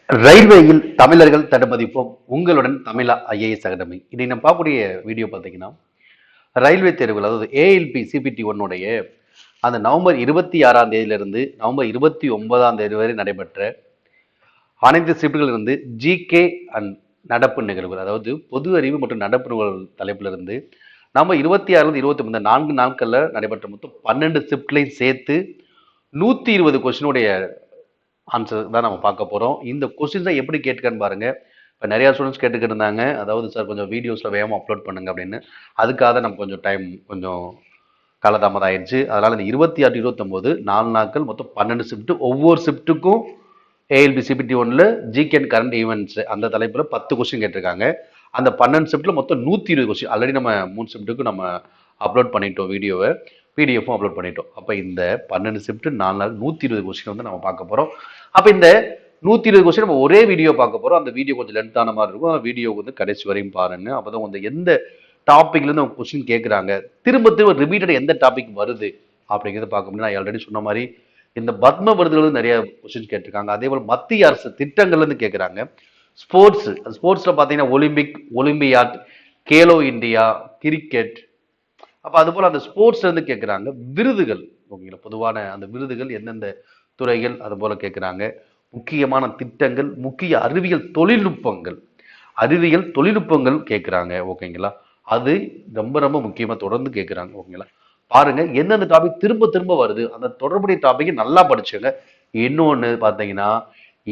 ரயில்வேயில் தமிழர்கள் தடுமதிப்போம் உங்களுடன் தமிழா ஐஏஎஸ் அகாடமி. இன்னைக்கு நம்ம பார்க்கக்கூடிய வீடியோ பார்த்தீங்கன்னா ரயில்வே தேர்வுகள், அதாவது ஏஎல்பி சிபிடி ஒன்னுடைய அந்த நவம்பர் 26ஆம் தேதியிலிருந்து நவம்பர் 29ஆம் தேதி வரை நடைபெற்ற அனைத்து ஷிப்டுகள் இருந்து ஜிகே அண்ட் நடப்பு நிகழ்வுகள், அதாவது பொது அறிவு மற்றும் நடப்பு நிகழ்வுகள் தலைப்புல இருந்து நம்ம 26 23 4 நாட்கள்ல நடைபெற்ற மொத்தம் 12 ஷிப்ட்லையும் சேர்த்து 120 கொஸ்டினுடைய ஆன்சர் தான் நம்ம பார்க்க போகிறோம். இந்த கொஸ்டின்ஸை எப்படி கேட்டுக்கன்னு பாருங்க. இப்போ நிறையா ஸ்டூடெண்ட்ஸ் கேட்டுக்கிட்டு இருந்தாங்க, அதாவது சார் கொஞ்சம் வீடியோஸில் வேகமாக அப்லோட் பண்ணுங்க அப்படின்னு. அதுக்காக நம்ம கொஞ்சம் டைம் கொஞ்சம் காலதாமதம் ஆயிடுச்சு. அதனால் இந்த 26 29 4 நாட்கள் மொத்தம் 12 ஷிஃப்ட். ஒவ்வொரு ஷிஃப்ட்டுக்கும் ஏஎல்பி சிபிடி ஒன்ல ஜிகே அண்ட் கரண்ட் ஈவெண்ட்ஸ் அந்த தலைப்பில் 10 கொஸ்டின் கேட்டிருக்காங்க. அந்த 12 ஷிஃப்ட்டில் மொத்தம் 120 கொஸ்டின். ஆல்ரெடி நம்ம 3 ஷிஃப்ட்டுக்கு நம்ம அப்லோட் பண்ணிட்டோம் வீடியோவை, பிடிஎஃப்பும் அப்லோட் பண்ணிட்டோம். அப்போ இந்த 12 ஷிஃப்ட் 4 நாள் 120 கொஸ்டின் வந்து நம்ம பார்க்க போகிறோம். அப்போ இந்த 120 கொஸ்டின் நம்ம ஒரே வீடியோ பார்க்க போகிறோம். அந்த வீடியோ கொஞ்சம் லென்த்தான மாதிரி இருக்கும். வீடியோ வந்து கடைசி வரையும் பாருங்க. அப்போ தான் வந்து எந்த டாப்பிக்லேருந்து அவங்க கொஸ்டின் கேட்குறாங்க, திரும்ப திரும்ப ரிப்பீட்டட் எந்த டாபிக் வருது அப்படிங்கிறத பார்க்க முடியும். நான் ஆல்ரெடி சொன்ன மாதிரி இந்த பத்ம விருதுகள் நிறைய கொஸ்டின் கேட்டிருக்காங்க. அதே போல் மத்திய அரசு திட்டங்கள்லேருந்து கேட்குறாங்க. ஸ்போர்ட்ஸில் பார்த்தீங்கன்னா ஒலிம்பியாட், கேலோ இந்தியா, கிரிக்கெட். அப்போ அது போல் அந்த ஸ்போர்ட்ஸ்லேருந்து கேட்குறாங்க. விருதுகள் ஓகேங்களா, பொதுவான அந்த விருதுகள் எந்தெந்த துறைகள் அது போல் கேட்குறாங்க. முக்கியமான திட்டங்கள், முக்கிய அறிவியல் தொழில்நுட்பங்கள் கேட்குறாங்க ஓகேங்களா. அது ரொம்ப ரொம்ப முக்கியமாக தொடர்ந்து கேட்குறாங்க ஓகேங்களா. பாருங்க எந்தெந்த டாபிக் திரும்ப திரும்ப வருது, அந்த தொடர்புடைய டாபிக் நல்லா படிச்சுங்க. இன்னொன்று பார்த்தீங்கன்னா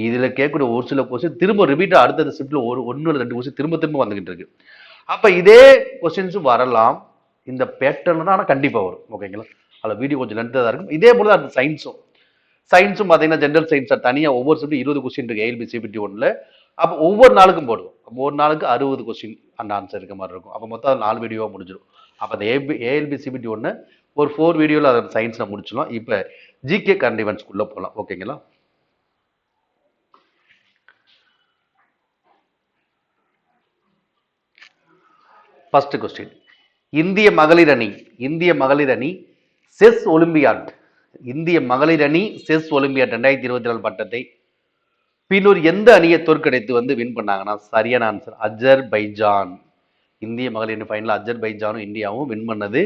இதுல கேட்கக்கூடிய ஒரு சில கொஸ்டின் திரும்ப ரிப்பீட்டா அடுத்த ஷிப்ட்ல ஒன்று 2 கொஸ்டின் திரும்ப திரும்ப வந்துகிட்டு இருக்கு. அப்ப இதே கொஸ்டின்ஸும் வரலாம் இந்த பேட்டர்ல தான், ஆனால் கண்டிப்பா வரும் ஓகேங்களா. அதில் வீடியோ கொஞ்சம் லென்த்தாக தான் இருக்கும். இதே போல அந்த சயின்ஸும் பார்த்தீங்கன்னா ஜென்ரல் சயின்ஸ் தனியாக ஒவ்வொரு சப்ஜெக்ட் 20 கொஸ்டின் இருக்கு ஏஎல்பி சிபிடி ஒன்ல. அப்போ ஒவ்வொரு நாளுக்கும் போடுவோம். அப்போ ஒரு நாளுக்கு 60 கொஸ்டின் அந்த ஆன்சர் இருக்க மாதிரி இருக்கும். அப்போ மொத்தம் 4 வீடியோவாக முடிஞ்சிடும். அப்போ அந்த ஏஎல்பி சிபிடி ஒன்று ஒரு 4 வீடியோவில் அதை சயின்ஸில் முடிச்சிடலாம். இப்போ ஜிகே கரண்ட் ஈவெண்ட்ஸ்குள்ளே போகலாம் ஓகேங்களா. ஃபர்ஸ்ட் கொஸ்டின், இந்திய மகளிர் அணி செஸ் ஒலிம்பியாட் 2024 பட்டத்தை பின்னூர் எந்த அணியை தோற்கடித்து வந்து வின் பண்ணாங்கன்னா சரியான ஆன்சர் அஜர்பைஜான். இந்திய மகளிர் அணி ஃபைனல் அஜர்பைஜானும் இந்தியாவும் வின் பண்ணது.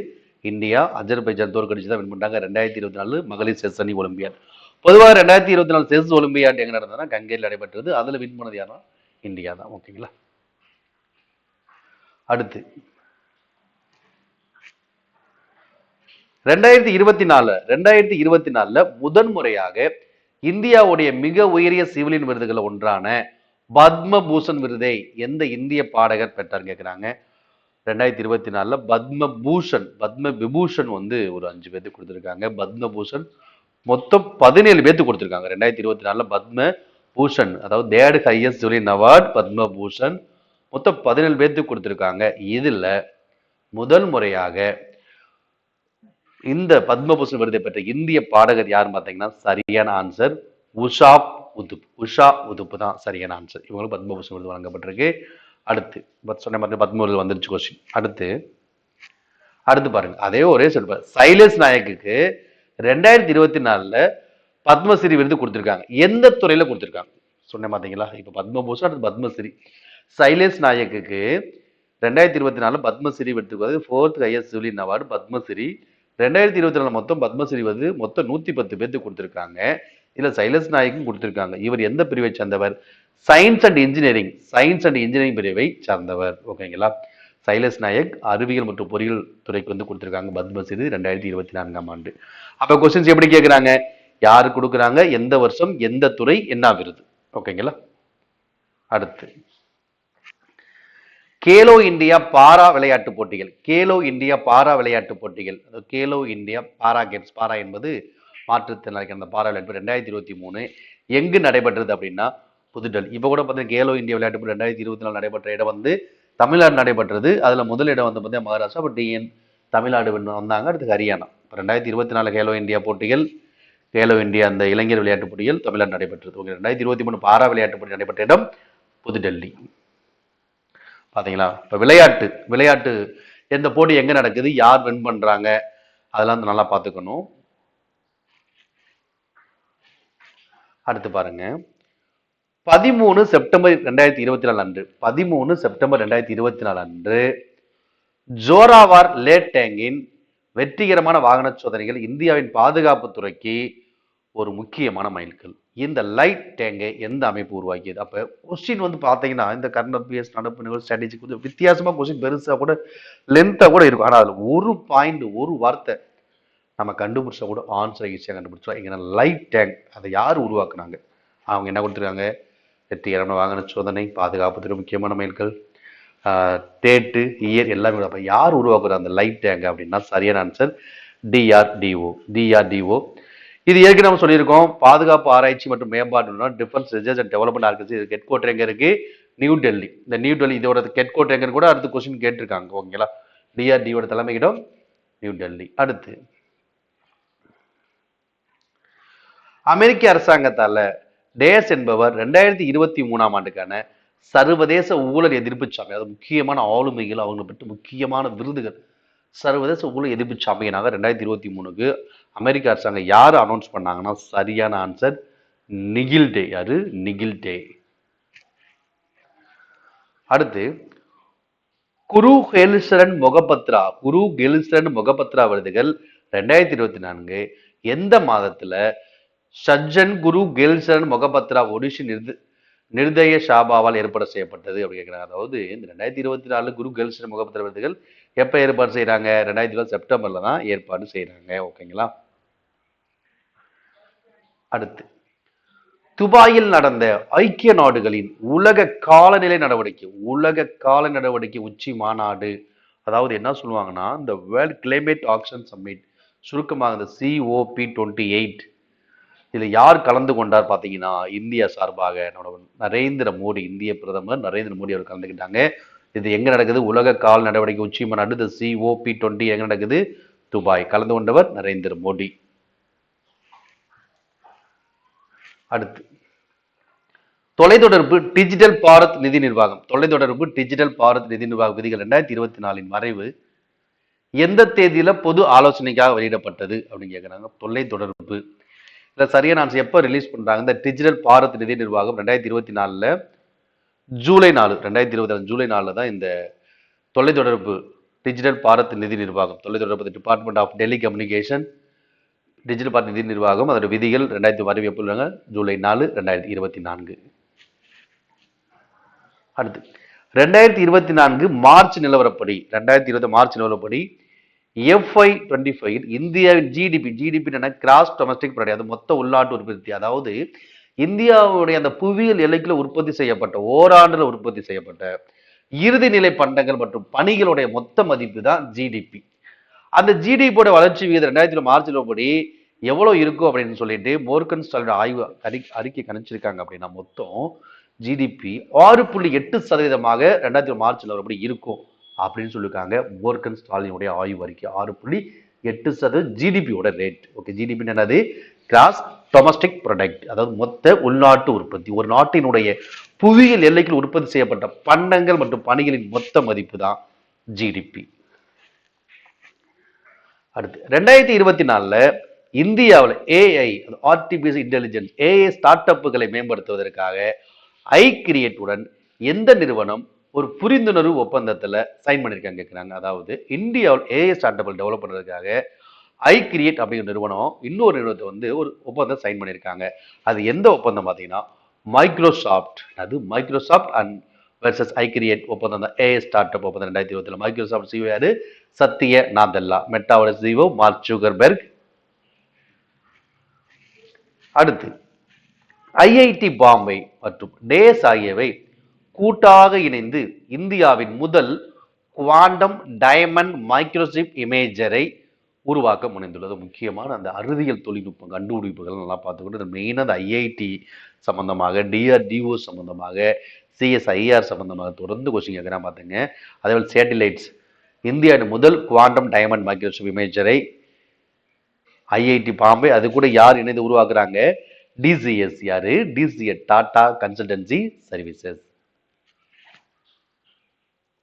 இந்தியா அஜர்பைஜான் தோற்கடிச்சு தான் வின் பண்ணாங்க 2024 மகளிர் செஸ் அணி ஒலிம்பியாட். பொதுவாக 2024 செஸ் ஒலிம்பியாட் எங்க நடந்ததுன்னா கங்கையில் நடைபெற்றது. அதுல வின் பண்ணது யாரா, இந்தியா தான் ஓகேங்களா. அடுத்து 2024 முதன்முறையாக இந்தியாவுடைய மிக உயரிய சிவிலியன் விருதுகள் ஒன்றான பத்ம பூஷன் விருதை எந்த இந்திய பாடகர் பெற்றார் கேட்கிறாங்க. 2024 பத்ம விபூஷன் வந்து ஒரு 5 பேருக்கு கொடுத்திருக்காங்க. பத்ம பூஷன் மொத்தம் 17 பேருக்கு கொடுத்திருக்காங்க. 2024 பத்ம பூஷன், அதாவது third highest civilian award Padma Bhushan மொத்தம் 17 பேருக்கு கொடுத்திருக்காங்க. இதுல முதல் முறையாக இந்த பத்மபூஷன் விருதை பெற்ற இந்திய பாடகர் யாருன்னு பார்த்தீங்கன்னா சரியான ஆன்சர் உஷா உதுப் தான் சரியான ஆன்சர். இவங்களுக்கு பத்மபூஷன் விருது வழங்கப்பட்டிருக்கு. அடுத்து சொன்ன மாதிரி பத்ம விருது வந்துருச்சு கொஸ்டின். அடுத்து பாருங்க, அதே ஒரே சொல்லுவார். சைலேஷ் நாயக்குக்கு 2024 பத்மஸ்ரீ விருது கொடுத்திருக்காங்க. எந்த துறையில கொடுத்திருக்காங்க சொன்ன பாத்தீங்களா. இப்ப பத்மபூஷன் அடுத்து பத்மஸ்ரீ. சைலேஷ் நாயக்குக்கு 2024 பத்மஸ்ரீ விருது 4th highest civilian award Padmashri. 2024 மொத்தம் பத்மஸ்ரீ வந்து மொத்தம் 110 பேருக்கு கொடுத்திருக்காங்க. இதுல சைலேஷ் நாயக்கும் கொடுத்திருக்காங்க. இவர் எந்த பிரிவை சேர்ந்தவர்? சயின்ஸ் அண்ட் இன்ஜினியரிங் பிரிவை சார்ந்தவர் ஓகேங்களா. சைலேஷ் நாயக் அறிவியல் மற்றும் பொறியியல் துறைக்கு வந்து கொடுத்திருக்காங்க பத்மஸ்ரீ 2024ஆம் ஆண்டு. அப்ப கொஸ்டின்ஸ் எப்படி கேட்கிறாங்க, யாரு கொடுக்குறாங்க, எந்த வருஷம், எந்த துறை, என்ன விருது ஓகேங்களா. அடுத்து கேலோ இந்தியா பாரா விளையாட்டு போட்டிகள். கேலோ இந்தியா பாரா கேம்ஸ், பாரா என்பது மாற்றுத்திறனாளிகள் அந்த பாரா விளையாட்டு 2023 எங்கு நடைபெற்றது அப்படின்னா புதுடெல்லி. இப்ப கூட பார்த்தீங்கன்னா கேலோ இந்தியா விளையாட்டு போட்டி 2024 நடைபெற்ற இடம் வந்து தமிழ்நாடு நடைபெற்றது. அதுல முதல் இடம் வந்து பார்த்தீங்கன்னா மகாராஷ்டிரா, அப்ப டிஎன் தமிழ்நாடு வந்தாங்க. அடுத்து ஹரியானா. 2024 கேலோ இந்தியா போட்டிகள், கேலோ இந்தியா அந்த இளைஞர் விளையாட்டு போட்டிகள் தமிழ்நாடு நடைபெற்றது. 2023 பாரா விளையாட்டு போட்டி நடைபெற்ற இடம் புதுடெல்லி. பாத்தீங்களா. இப்ப விளையாட்டு எந்த போட்டி எங்க நடக்குது, யார் வின் பண்றாங்க, அதெல்லாம் நல்லா பார்த்துக்கணும். அடுத்து பாருங்க, 13 செப்டம்பர் 2024 அன்று ஜோராவார் லேட்டேங்கின் வெற்றிகரமான வாகன சோதனைகள் இந்தியாவின் பாதுகாப்பு துறைக்கு ஒரு முக்கியமான மைல்கல். இந்த லைட் டேங்கை எந்த அமைப்பு உருவாக்கியது? அப்ப கொஸ்டின் வந்து பாத்தீங்கன்னா இந்த கரண்ட் அஃபேர்ஸ், நடப்பு நிகழ்வு, ஸ்ட்ராட்டஜி கொஞ்சம் வித்தியாசமா கொஸ்டின் பெருசா கூட லென்த்தா கூட இருக்கும். ஆனா அதுல ஒரு பாயிண்ட், ஒரு வார்த்தை நம்ம கண்டுபிடிச்சா கூட ஆன்சரை ஈஸியாக கண்டுபிடிச்சோம். இங்கே லைட் டேங்க் அதை யார் உருவாக்குனாங்க? அவங்க என்ன கொடுத்துருக்காங்க? வெற்றிகரமான வாகன சோதனை, பாதுகாப்புத்துறை முக்கியமான மைல்கள், டேட்டு, இயர் எல்லாமே. அப்போ யார் உருவாக்குற அந்த லைட் டேங்க் அப்படின்னா சரியான ஆன்சர் டிஆர்டிஓ. இது ஏற்கனவே நம்ம சொல்லியிருக்கோம். பாதுகாப்பு ஆராய்ச்சி மற்றும் மேம்பாடு, defence research and development organisation. இது ஹெட் குவார்டர் எங்க இருக்கு? நியூ டெல்லி. இந்த நியூ டெல்லி இதோட ஹெட் குவார்டர் எங்கன்னு கூட அடுத்த கொஸ்டின் கேட்டிருக்காங்க. ஓகேங்களா? டிஆர்டிஓட தலைமையிடம் நியூ டெல்லி. அடுத்து அமெரிக்க அரசாங்கத்தால டேஸ் என்பவர் 2023ஆம் ஆண்டுக்கான சர்வதேச ஊழல் எதிர்ப்பு சாமி, அது முக்கியமான ஆளுமைகள், அவங்க பற்றி முக்கியமான விருதுகள், சர்வதேச ஊழல் எதிர்ப்பு சாம்பியனாக 2023க்கு அமெரிக்க அரசாங்கம் யார் அனௌன்ஸ் பண்ணாங்கன்னா சரியான ஆன்சர் நிகில் டே. யாரு? நிகில் டே. அடுத்து குரு கெல்சரன் மொகபத்ரா விருதுகள் 2024 எந்த மாதத்துல சஜ்ஜன் குரு கெல்சரன் மொகபத்ரா ஒடிஷி நிர்தய ஷாபாவால் ஏற்பாடு செய்யப்பட்டது அப்படி கேட்கிறாங்க. அதாவது இந்த 2024 குரு கெல்சரன் மொகபத்ரா விருதுகள் எப்ப ஏற்பாடு செய்யறாங்க? 2020 செப்டம்பர்ல தான் ஏற்பாடு செய்யறாங்க. ஓகேங்களா? அடுத்து துபாயில் நடந்த ஐக்கிய நாடுகளின் உலக காலநிலை நடவடிக்கை உச்சி மாநாடு, அதாவது என்ன சொல்லுவாங்கன்னா இந்த வேர்ல்ட் கிளைமேட் ஆக்ஷன் சம்மிட், சுருக்கமாக இந்த COP28. இதுல யார் கலந்து கொண்டார் பாத்தீங்கன்னா இந்தியா சார்பாக நரேந்திர மோடி, இந்திய பிரதமர் நரேந்திர மோடி அவர் கலந்துக்கிட்டாங்க. இது எங்க நடக்குது? உலக கால நடவடிக்கை உச்சி மாநாடு COP20 எங்க நடக்குது? துபாய். கலந்து கொண்டவர் நரேந்திர மோடி. அடுத்து தொலைத்தொடர்பு டிஜிட்டல் பாரத் நிதி நிர்வாகம் விதிகள் 2024 வரைவு எந்த தேதியில பொது ஆலோசனைக்காக வெளியிடப்பட்டது அப்படின்னு கேட்கிறாங்க. தொலைத்தொடர்பு இல்ல சரியான ஆன்சர் எப்ப ரிலீஸ் பண்றாங்க? இந்த டிஜிட்டல் பாரத் நிதி நிர்வாகம் 2024 ஜூலை 4 தான் இந்த தொலைத்தொடர்பு டிஜிட்டல் பாரத் நிதி நிர்வாகம், தொலைத்தொடர்பு department of tele communication digital Bharat நிதி நிர்வாகம் அதோட விதிகள் 2000 எப்போ ஜூலை 4, 2024. அடுத்து 2024 மார்ச் நிலவரப்படி FY25 இந்தியாவின் ஜிடிபி கிராஸ் டொமஸ்டிக் ப்ராடக்ட், அது மொத்த உள்நாட்டு உற்பத்தி, அதாவது இந்தியாவுடைய அந்த புவியியல் எல்லைக்குள்ள உற்பத்தி செய்யப்பட்ட ஓராண்டுல உற்பத்தி செய்யப்பட்ட இறுதி நிலை பண்டங்கள் மற்றும் பணிகளுடைய மொத்த மதிப்பு தான் ஜிடிபி. அந்த ஜிடிபியோட வளர்ச்சி விகிதம் 2000 மார்ச் நிலவரப்படி எவ்வளவு இருக்கும் அப்படின்னு சொல்லிட்டு மோர்கன் ஸ்டாலின் ஆய்வு அறிக்கை கணிச்சிருக்காங்க. அப்படின்னா மொத்தம் ஜிடிபி 6.8% 2000 மார்ச் நிலவரப்படி இருக்கும் அப்படின்னு சொல்லியிருக்காங்க. மோர்கன் ஸ்டாலினுடைய ஆய்வு அறிக்கை 6.8% ஜிடிபியோட ரேட். ஓகே, ஜிடிபி என்னது? கிராஸ் டொமஸ்டிக் ப்ராடக்ட், அதாவது மொத்த உள்நாட்டு உற்பத்தி, ஒரு நாட்டினுடைய புவியியல் எல்லைக்கு உற்பத்தி செய்யப்பட்ட பண்டங்கள் மற்றும் பணிகளின் மொத்த மதிப்பு தான் ஜிடிபி. அடுத்து 2024 இந்தியாவில் AI, artificial intelligence, AI start அப்புகளை மேம்படுத்துவதற்காக ஐகிரியேட்டுடன் எந்த நிறுவனம் ஒரு புரிந்துணர்வு ஒப்பந்தத்துல சைன் பண்ணிருக்காங்க கேட்கிறாங்க. அதாவது இந்தியாவில் AI ஸ்டார்ட் அப் டெவலப் பண்றதுக்காக ஐகிரியேட் அப்படிங்கிற நிறுவனம் இன்னொரு நிறுவனத்தை வந்து ஒரு ஒப்பந்தம் சைன் பண்ணியிருக்காங்க. அது எந்த ஒப்பந்தம் பார்த்தீங்கன்னா மைக்ரோசாஃப்ட் அண்ட் வெர்சஸ் ஐகிரியேட் ஒப்பந்தம் தான் AI ஸ்டார்ட் அப் ஒப்பந்தம் 2020. மைக்ரோசாஃப்ட் CEO யாரு? சத்ய நாதல்லா. மெட்டாவோட CEO மார்க் ஜுகர்பெர்க். அடுத்து IIT பாம்பே மற்றும் டேஸ் ஆகியவை கூட்டாக இணைந்து இந்தியாவின் முதல் குவாண்டம் டைமண்ட் மைக்ரோசிப் இமேஜரை உருவாக்க முனைந்துள்ளது. முக்கியமான அந்த அறிவியல் தொழில்நுட்பம் கண்டுபிடிப்புகள் நல்லா பார்த்துக்கிட்டு மெயினாக அந்த IIT சம்பந்தமாக, DRDO சம்பந்தமாக, CSIR சம்பந்தமாக தொடர்ந்து கொஸ்டின் கேட்குறேன் பார்த்துங்க. அதேபோல் சேட்டிலைட்ஸ், இந்தியாவின் முதல் குவாண்டம் டைமண்ட் மைக்ரோசிப் இமேஜரை IIT பாம்பே, அது கூட யார் இணைந்து உருவாக்குறாங்க? DCS. யாரு? DCS, Tata consultancy services.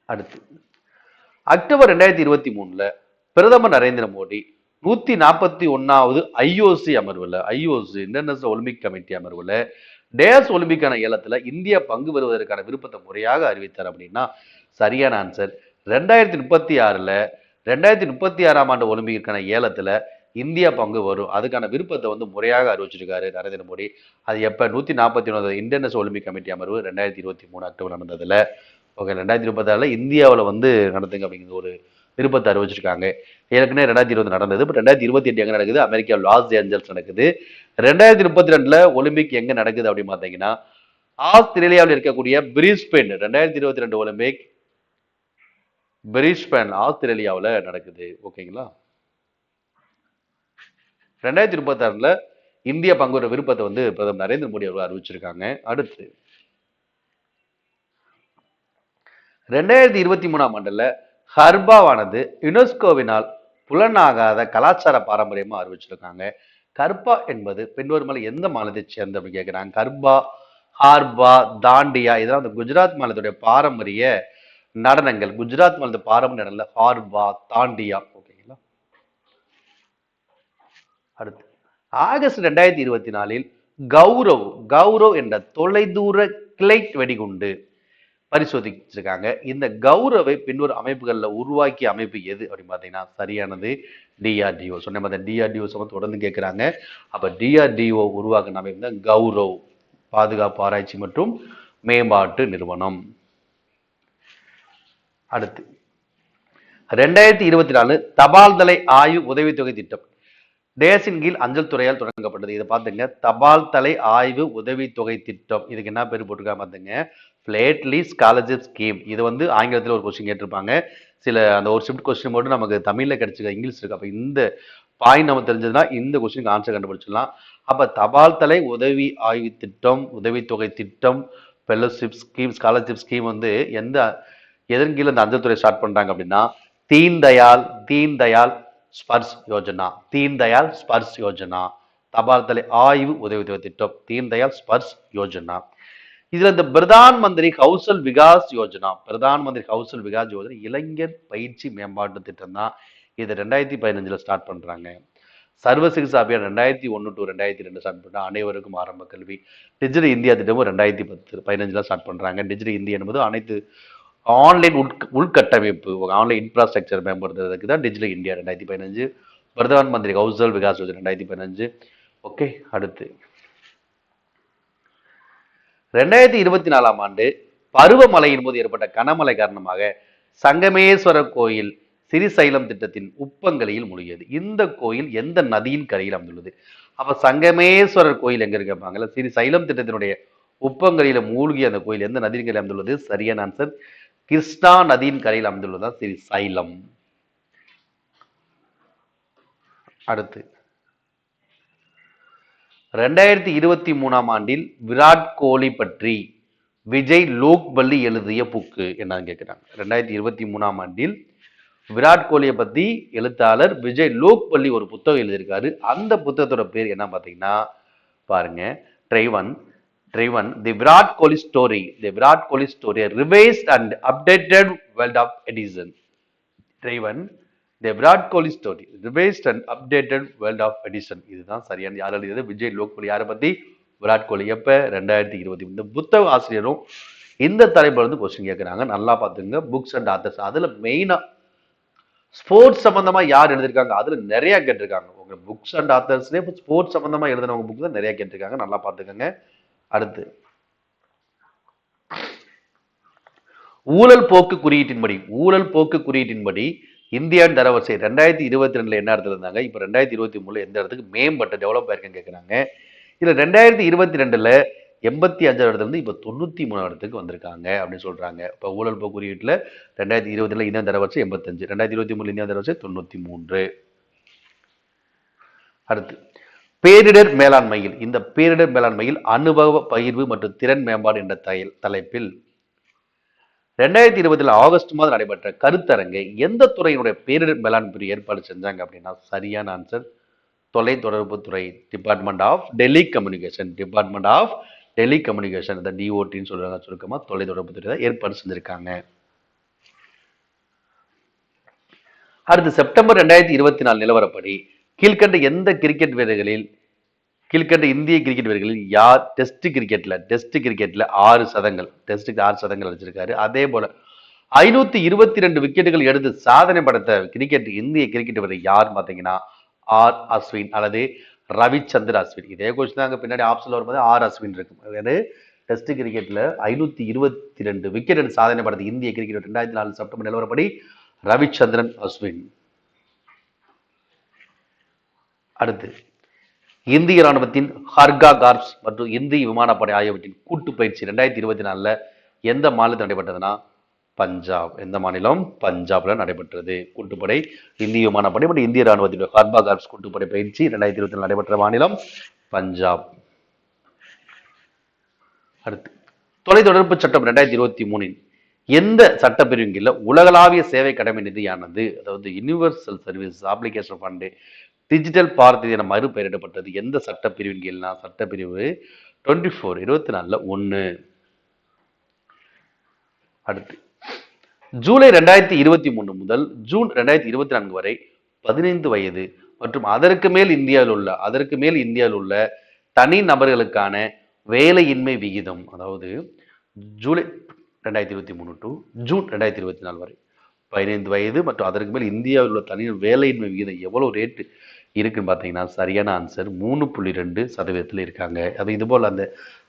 அடுத்து அக்டோபர் 2023 பிரதமர் நரேந்திர மோடி 141வது IOC அமர்வுல, IOC இன்டர்நேஷனல் ஒலிம்பிக் கமிட்டி அமர்வுல டேஸ் ஒலிம்பிக்கான ஏலத்துல இந்தியா பங்கு பெறுவதற்கான விருப்பத்தை முறையாக அறிவித்தார் அப்படின்னா சரியான ஆன்சர் 2036ல 2036ஆம் ஆண்டு ஒலிம்பிக்கிற்கான ஏலத்துல இந்தியா பங்கு வரும், அதுக்கான விருப்பத்தை வந்து முறையாக அறிவிச்சிருக்காரு நரேந்திர மோடி. அது எப்ப 141 இன்டர்நேஷனல் ஒலிம்பிக் கமிட்டி அமர்வு 2023 அக்டோபர் நடந்ததுல. ஓகே, 2026ல இந்தியாவில் வந்து நடத்துங்க அப்படிங்கிற ஒரு விருப்பத்தை அறிவிச்சிருக்காங்க. ஏற்கனவே 2020 நடந்தது. இப்போ 2028 எங்க நடக்குது? அமெரிக்கா லாஸ் ஏஞ்சல்ஸ் நடக்குது. 2032ல ஒலிம்பிக் எங்க நடக்குது அப்படின்னு பார்த்தீங்கன்னா ஆஸ்திரேலியாவில் இருக்கக்கூடிய பிரிஸ்பேன். 2022 ஒலிம்பிக் பிரிஸ்பேன் ஆஸ்திரேலியாவில் நடக்குது. ஓகேங்களா? 2036ல இந்திய பங்குற விருப்பத்தை வந்து பிரதமர் நரேந்திர மோடி அவர்கள் அறிவிச்சிருக்காங்க. அடுத்து 2023ஆம் ஆண்டுல ஹர்பாவானது யுனெஸ்கோவினால் புலனாகாத கலாச்சார பாரம்பரியமா அறிவிச்சிருக்காங்க. கர்பா என்பது பின்வருமாறு எந்த மாநிலத்தை சேர்ந்த அப்படின்னு கேட்கிறாங்க. கர்பா, ஹார்பா, தாண்டியா இதெல்லாம் அந்த குஜராத் மாநிலத்துடைய பாரம்பரிய நடனங்கள். குஜராத் மாநில பாரம்பரிய நடனங்கள் ஹார்பா, தாண்டியா. ஓகேங்களா? அடுத்து ஆகஸ்ட் 2024 கௌரவ் என்ற தொலைதூர கிளைட் வெடிகுண்டு பரிசோதிச்சிருக்காங்க. இந்த கௌரவை பின்வரும் அமைப்புகள்ல உருவாக்கிய அமைப்பு எது அப்படின்னு பாத்தீங்கன்னா சரியானது டிஆர்டிஓ. சொன்ன மாதிரி டிஆர்டிஓ தொடர்ந்து கேட்கிறாங்க. அப்ப டிஆர்டிஓ உருவாக்கின அமைப்பு தான் கௌரவ், பாதுகாப்பு ஆராய்ச்சி மற்றும் மேம்பாட்டு நிறுவனம். அடுத்து 2024 தபால் தலை ஆய்வு உதவித்தொகை திட்டம் டேசின் கீழ் அஞ்சல் துறையால் தொடங்கப்பட்டது. இதை பார்த்துங்க, தபால் தலை ஆய்வு உதவித்தொகை திட்டம். இதுக்கு என்ன பேர் போட்டிருக்காங்க பார்த்துங்க, பிளேட்லி ஸ்காலர்ஷிப் ஸ்கீம். இது வந்து ஆங்கிலத்தில் ஒரு கொஸ்டின் கேட்டிருப்பாங்க. சில அந்த ஒரு ஷிஃப்ட் கொஸ்டின் மட்டும் நமக்கு தமிழில் கிடைச்சிக்க, இங்கிலீஷ் இருக்கு. அப்போ இந்த பாயிண்ட் நம்ம தெரிஞ்சதுன்னா இந்த கொஸ்டினுக்கு ஆன்சர் கண்டுபிடிச்சிடலாம். அப்போ தபால் தலை உதவி ஆய்வு திட்டம், உதவித்தொகை திட்டம், ஃபெல்லோஷிப் ஸ்கீம், ஸ்காலர்ஷிப் ஸ்கீம் வந்து எதன் கீழ் அந்த அஞ்சல் துறை ஸ்டார்ட் பண்றாங்க அப்படின்னா தீன் தயாள் ஸ்பர்ஷ் யோஜனா. தீன் தயாள் ஸ்பர்ஷ் யோஜனா தபால் தலை ஆய்வு உதவித்தொகை திட்டம், தீன் தயாள் ஸ்பர்ஷ் யோஜனா. இதுல இந்த பிரதான் மந்திரி கௌசல் விகாஸ் யோஜனா, பிரதான் மந்திரி கௌசல் விகாஸ் யோஜனா இளைஞர் பயிற்சி மேம்பாட்டு திட்டம் தான். இது 2015ல ஸ்டார்ட் பண்றாங்க. சர்வ சிகிச்சா அபியான் 2001 to 2002 ஸ்டார்ட் பண்றாங்க. அனைவருக்கும் ஆரம்ப கல்வி. டிஜிட்டல் இந்தியா திட்டமும் 2015ல ஸ்டார்ட் பண்றாங்க. டிஜிட்டல் இந்தியா என்பது அனைத்து ஆன்லைன் உள்கட்டமைப்பு, ஆன்லைன் இன்ஃப்ராஸ்ட்ரக்சர் மேம்படுத்துறதுக்கு தான் digital India 2015. Pradhan Mantri Kaushal Vikas Yojana 2015. Okay, அடுத்து 2024ஆம் ஆண்டு பருவமழையின் போது ஏற்பட்ட கனமழை காரணமாக சங்கமேஸ்வரர் கோயில் சிறிசைலம் திட்டத்தின் உப்பங்கரையில் மூழ்கியது. இந்த கோயில் எந்த நதியின் கரையில் அமைந்துள்ளது? அப்ப சங்கமேஸ்வரர் கோயில் எங்க இருப்பாங்கல்ல, சிறிசைலம் திட்டத்தினுடைய உப்பங்கரையில மூழ்கிய அந்த கோயில் எந்த நதியின் கரையில் அமைந்துள்ளது? சரியான ஆன்சர் கிருஷ்ணா நதியின் கரையில் அமைந்துள்ளதா சிறிசைலம். அடுத்து 2023ஆம் ஆண்டில் விராட் கோலி பற்றி விஜய் லோக்பள்ளி எழுதிய புக்கு என்னன்னு கேட்கிறாங்க. 2023ஆம் ஆண்டில் விராட் கோலியை பத்தி எழுத்தாளர் விஜய் லோக்பள்ளி ஒரு புத்தகம் எழுதியிருக்காரு. அந்த புத்தகத்தோட பேர் என்ன பார்த்தீங்கன்னா பாருங்க, driven the Virat Kohli story, the Virat Kohli story revised and updated world of edition. Driven the Virat Kohli story revised and updated world of edition. இதுதான் சரியான. யார் எழுதியது? விஜய் லோக்பள்ளி. யாரை பத்தி? விராட் கோலி. எப்ப? 2020. இந்த புத்தக ஆசிரியரும் இந்த தலைப்புல இருந்து கொஸ்டின் கேட்கிறாங்க. நல்லா பார்த்துங்க. Books and authors. அதுல மெயினா ஸ்போர்ட்ஸ் சம்பந்தமா யார் எழுதிருக்காங்க அதுல நிறைய கேட்டிருக்காங்க. உங்க புக்ஸ் அண்ட் ஆத்தர்ஸ்லயே ஸ்போர்ட்ஸ் சம்பந்தமா எழுதினவங்க புக் தான் நிறைய கேட்டிருக்காங்க. நல்லா பார்த்துக்கோங்க. அடுத்து ஊழல் போக்கு குறியீட்டின்படி இந்தியாவின் தரவரிசை 2022ல என்ன இடத்துல இருந்தாங்க, இப்ப 2023ல எந்த இடத்துக்கு மேம்பட்ட டெவலப் ஆயிருக்குன்னு கேட்கிறாங்க. இதுல 2022ல 85 இடத்துல இருந்து இப்ப 93 இடத்துக்கு வந்திருக்காங்க அப்படின்னு சொல்றாங்க. இப்ப ஊழல் போக்கு குறியீட்டுல 2020ல இந்தியா தரவரிசை 85, 2023 இந்தியா தரவரிசை 93. அடுத்து பேரிடர் மேலாண்மையில், இந்த பேரிடர் மேலாண்மையில் அனுபவ பகிர்வு மற்றும் திறன் மேம்பாடு என்ற தலைப்பில் 2020 ஆகஸ்ட் மாதம் நடைபெற்ற கருத்தரங்கை எந்த துறையினுடைய பேரிடர் மேலாண்மை ஏற்பாடு செஞ்சாங்க அப்படின்னா சரியான ஆன்சர் தொலைத்தொடர்பு துறை, department of tele communication. Department of tele communication, இந்த டிஓடின்னு சொல்றாங்க சுருக்கமா, தொலைத்தொடர்பு துறை தான் ஏற்பாடு செஞ்சிருக்காங்க. அடுத்து செப்டம்பர் 2024 நிலவரப்படி கீழ்கண்ட எந்த கிரிக்கெட் வீரர்களில் கீழ்கண்ட இந்திய கிரிக்கெட் வீரர்களில் யார் டெஸ்ட் கிரிக்கெட்ல 6 சதங்கள், டெஸ்ட்டுக்கு 6 சதங்கள் அடிச்சிருக்காரு. அதே போல 522 விக்கெட்டுகள் எடுத்து சாதனை படைத்த இந்திய கிரிக்கெட் வீரர் யார் பாத்தீங்கன்னா அஸ்வின் அல்லது ரவிச்சந்திர அஸ்வின். இதே கொஸ்டின் தான் பின்னாடி ஆப்ஷன்ல வரும்போது அஸ்வின் இருக்கு. டெஸ்ட் கிரிக்கெட்ல 522 விக்கெட் எடுத்து சாதனை படைத்த இந்திய கிரிக்கெட் 2004 செப்டம்பர் நிலவரப்படி ரவிச்சந்திரன் அஸ்வின். அடுத்து இந்திய ராணுவத்தின் ஹர்கா கார்ப்ஸ் மற்றும் இந்திய விமானப்படை ஆகியவற்றின் கூட்டு பயிற்சி 2024 எந்த மாநிலத்தில் நடைபெற்றதுன்னா பஞ்சாப். எந்த மாநிலம்? பஞ்சாப்ல நடைபெற்றது. கூட்டுப்படை இந்திய விமானப்படை மற்றும் இந்திய ராணுவத்தின் ஹர்கா கார்ப்ஸ் கூட்டுப்படை பயிற்சி 2024 நடைபெற்ற மாநிலம் பஞ்சாப். அடுத்து தொலைத்தொடர்பு சட்டம் 2023 எந்த சட்டப்பிரிவின் கீழ உலகளாவிய சேவை கடமை நிதியானது, அதாவது universal service application fund digital Bharati என மறுபெயரிடப்பட்டது எந்த சட்டப்பிரிவின் கீழ்னா சட்டப்பிரிவு 24 1. அடுத்து ஜூலை 2023 முதல் ஜூன் 2024 வரை 15 வயது மற்றும் அதற்கு மேல் இந்தியாவில் உள்ள தனி நபர்களுக்கான வேலையின்மை விகிதம், அதாவது ஜூலை 2023 டு ஜூன் 2024 வரை 15 வயது மற்றும் அதற்கு மேல் இந்தியாவில் உள்ள தனி வேலையின்மை விகிதம் எவ்வளவு ரேட்டு இருக்குன்னு பார்த்தீங்கன்னா சரியான ஆன்சர் 3.2% இருக்காங்க. அது இது போல அந்த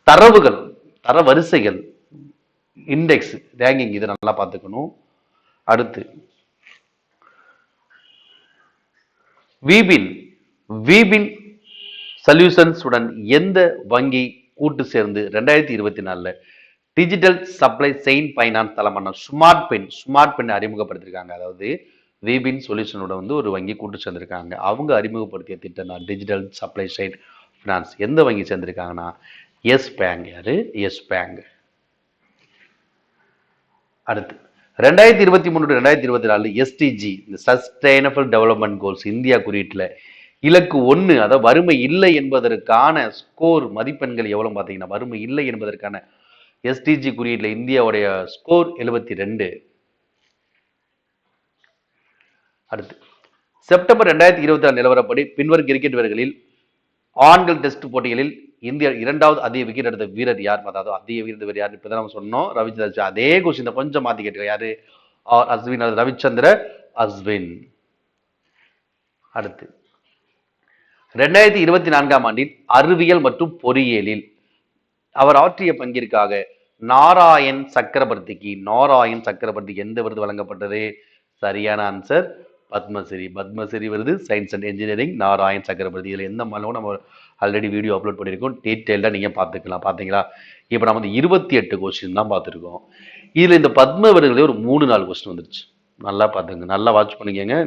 தரவுகள், தர வரிசைகள், இண்டெக்ஸ், ரேங்கிங் இதை நல்லா பார்த்துக்கணும். அடுத்து வீபின் சொல்யூஷன்ஸ் உடன் எந்த வங்கி கூட்டு சேர்ந்து 2024 டிஜிட்டல் சப்ளை செயின் பைனான்ஸ் தளமான ஸ்மார்ட் பென் அறிமுகப்படுத்திருக்காங்க. அதாவது வீபின் சொல்யூஷனோட ஒரு வங்கி கூட்டு சேர்ந்திருக்காங்க. அவங்க அறிமுகப்படுத்திய திட்டம் தான் டிஜிட்டல் சப்ளை செயின் பினான்ஸ். எந்த வங்கி சேர்ந்திருக்காங்கன்னா எஸ் பேங்க். யாரு? Yes bank. அடுத்து 2023 to 2024 எஸ்டிஜி இந்த சஸ்டைனபிள் டெவலப்மெண்ட் கோல்ஸ் இந்தியா குறியீட்டுல இலக்கு 1, அதாவது வறுமை இல்லை என்பதற்கான ஸ்கோர் மதிப்பெண்கள் எவ்வளவு பார்த்தீங்கன்னா வறுமை இல்லை என்பதற்கான எஸ்டிஜி குறியீட்டுல இந்தியாவுடைய ஸ்கோர் 72. அடுத்து செப்டம்பர் 2024 நிலவரப்படி பின்வரும் கிரிக்கெட் வீரர்களில் ஆண்கள் டெஸ்ட் போட்டிகளில் இந்தியா 2வது அதிக விக்கெட் எடுத்த வீரர் யார்? அதாவது அதிக வீரர் யார்? இப்பதான் நம்ம சொன்னோம் ரவிச்சந்திர. அதே கொஸ்டின் கொஞ்சம் மாத்தி கேட்டு யாரு? அஸ்வின், ரவிச்சந்திர அஸ்வின். அடுத்து 2024 ஆண்டில் அறிவியல் மற்றும் பொறியியலில் அவர் ஆற்றிய பங்கிற்காக நாராயண் சக்கரவர்த்திக்கு எந்த விருது வழங்கப்பட்டது? சரியான ஆன்சர் பத்மஸ்ரீ விருது, சயின்ஸ் அண்ட் இன்ஜினியரிங், நாராயண் சக்கரவர்த்தி. இதுல எந்த மாநிலம் நம்ம ஆல்ரெடி வீடியோ அப்லோட் பண்ணியிருக்கோம், டீட்டெயில்டா நீங்க பார்த்துக்கலாம். பார்த்தீங்களா? இப்போ நம்ம 28 கொஸ்டின் தான் பார்த்துருக்கோம். இதுல இந்த பத்ம விருதுகளே ஒரு 3-4 கொஸ்டின் வந்துருச்சு. நல்லா பார்த்துங்க, நல்லா வாட்ச் பண்ணிக்கங்க,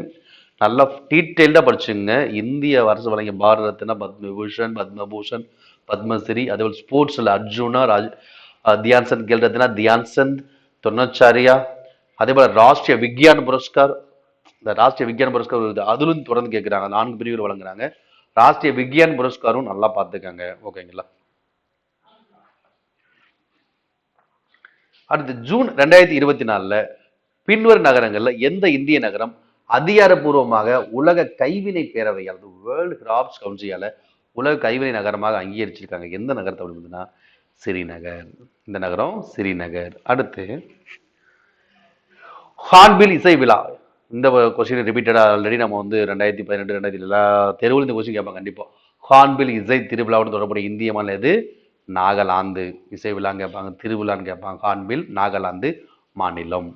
நல்லா டீட்டெயில்டா படிச்சுங்க. இந்திய அரசு வழங்கிய பாரத ரத்னா, பத்மபூஷன், பத்மபூஷன், பத்மஸ்ரீ, அதேபோல் ஸ்போர்ட்ஸ்ல அர்ஜுனா, தியான்சந்த் கேல் ரத்னா, தியான்சந்த், துரோணாச்சாரியா, அதே போல ராஷ்டிரிய விக்யான் புரஸ்கார், இந்த ராஷ்டிரிய விக்யான் புரஸ்கார் வருது, அதிலும் தொடர்ந்து கேட்கிறாங்க. 4 பிரிவுகள் வழங்குறாங்க. ராஷ்டிரிய விக்யான் புரஸ்காரும் நல்லா பார்த்துக்காங்க. ஓகேங்களா? அடுத்து ஜூன் 2024 பின்வரும் நகரங்கள்ல எந்த இந்திய நகரம் அதிகாரப்பூர்வமாக உலக கைவினை பேரவையால், வேர்ல்டு கிராஃப்ட்ஸ் கவுன்சிலால உலக கைவினை நகரமாக அங்கீகரிச்சிருக்காங்க. எந்த நகரத்தை அப்படின்னா ஸ்ரீநகர். இந்த நகரம் ஸ்ரீநகர். அடுத்து ஹார்ன்பில் இசை விழா. இந்த கொஸ்டின் ரிப்பீட்டடா ஆல்ரெடி நம்ம 2018 2000 எல்லா தெருவில் இந்த கொஸ்டின் கேட்பாங்க கண்டிப்பா. ஹார்ன்பில் இசை திருவிழாவுடன் தொடர்புடைய இந்திய மாநிலம் எது? நாகாலாந்து. இசை விழான்னு கேட்பாங்க, திருவிழான்னு கேட்பாங்க. ஹார்ன்பில் நாகாலாந்து மாநிலம்.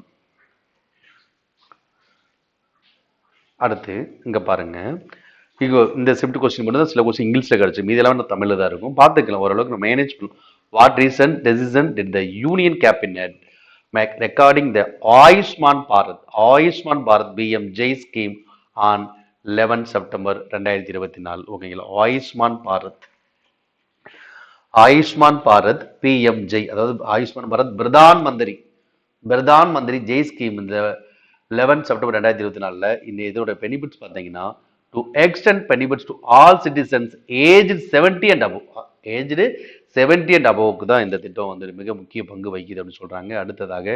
அடுத்து இங்க பாருங்க, இந்த ஷிஃப்ட் கொஸ்டின் மட்டும் தான் சில கொஸ்டின் இங்கிலீஷ்ல கிடைச்சு, மீதெல்லாம் தமிழ்ல தான் இருக்கும். பார்த்துக்கலாம், ஓரளவுக்கு மேனேஜ் பண்ணும். What reason decision did the union cabinet regarding the Ayushman Bharat BMJ scheme on 11 September 2024. ஓகேங்களா? ஆயுஷ்மான் பாரத் PMJ, அதாவது ஆயுஷ்மான் பாரத் பிரதான் மந்திரி ஜெய் ஸ்கீம் இந்த 11 செப்டம்பர் 2024 இந்த இதோட பெனிஃபிட்ஸ் பார்த்தீங்கன்னா to extend benefits to all citizens aged 70 and above. Aged 70 and aboveக்கு தான் இந்த திட்டம் மிக முக்கிய பங்கு வகிக்குது அப்படின்னு சொல்றாங்க. அடுத்ததாக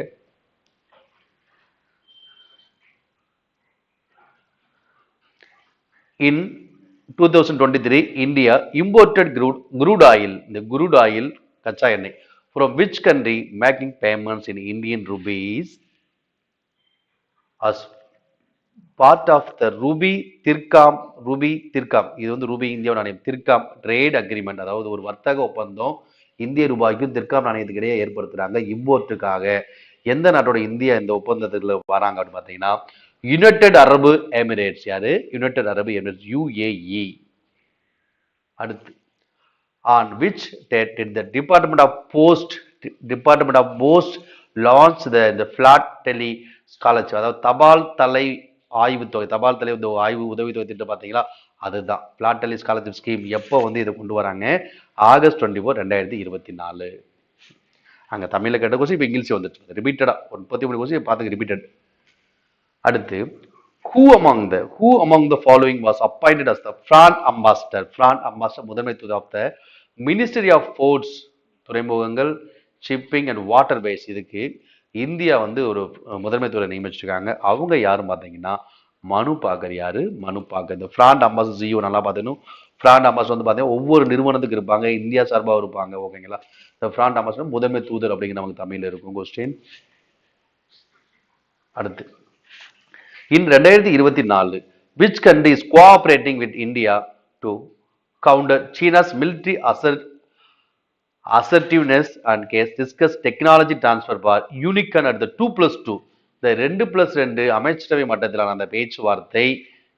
in 2023 India imported crude oil, the crude oil கச்சா எண்ணெய் from which country making payments in Indian rupees as part of the rupee dirham இது வந்து ரூபி இந்தியா நாணயம் திர்காம் ட்ரேட் அக்ரிமெண்ட், அதாவது ஒரு வர்த்தக ஒப்பந்தம் இந்திய ரூபாய்க்கும் திர்காம் நாணயத்துக்கு இடையே ஏற்படுத்துறாங்க இம்போர்ட்டுக்காக. எந்த நாட்டோட இந்தியா இந்த ஒப்பந்தத்துக்குள்ள வராங்க அப்படின்னு பார்த்தீங்கன்னா யுனைடெட் அரபு எமிரேட்ஸ். யாரு? யுனைடெட் அரபு எமிரேட்ஸ், யுஏஇ. அடுத்து on which date did the Department of Post launch the flat tele scholarship, அதாவது தபால் தலை ஆய்வுத்தொகை, தபால் தலை ஆய்வு உதவித்தொகை திட்டம் பார்த்தீங்களா, அதுதான் பிளாட் டெலி ஸ்காலர்ஷிப் ஸ்கீம். எப்போ வந்து இதை கொண்டு வராங்க? ஆகஸ்ட் 24, 2024. அங்கே தமிழில் கேட்ட கொஸ்டின் இப்போ இங்கிலீஷ் வந்துட்டு ரிப்பீட்டடா 33 கொஸ்டின் பார்த்துங்க ரிப்பீட்டட். அடுத்து who among the following was appointed as the France ambassador முதன்மை தூதர் of the Ministry of Ports, துறைமுகங்கள், ஷிப்பிங் அண்ட் வாட்டர் வேஸ். இதுக்கு இந்தியா வந்து ஒரு முதன்மை தூதரை நியமிச்சிருக்காங்க. அவங்க யாரும் பார்த்தீங்கன்னா மனு பாக்கர். யாரு? மனு பாக்கர். இந்த பிராண்ட் அம்பாசடர் ஜியோ நல்லா பார்த்துக்கணும். பிராண்ட் அம்பாசடர் வந்து பார்த்தீங்கன்னா ஒவ்வொரு நிறுவனத்துக்கு இருப்பாங்க, இந்தியா சார்பாக இருப்பாங்க. ஓகேங்களா? இந்த பிராண்ட் அம்பாசடர் முதன்மை தூதர் அப்படிங்கிற நமக்கு தமிழில் இருக்கும் கொஸ்டின். அடுத்து in 2024 which country is cooperating with India to counter China's military assertiveness and case discuss technology transfer for Unicorn at the 2+2, இந்த 2+2 அமைச்சரவை மட்டத்திலான அந்த பேச்சுவார்த்தை.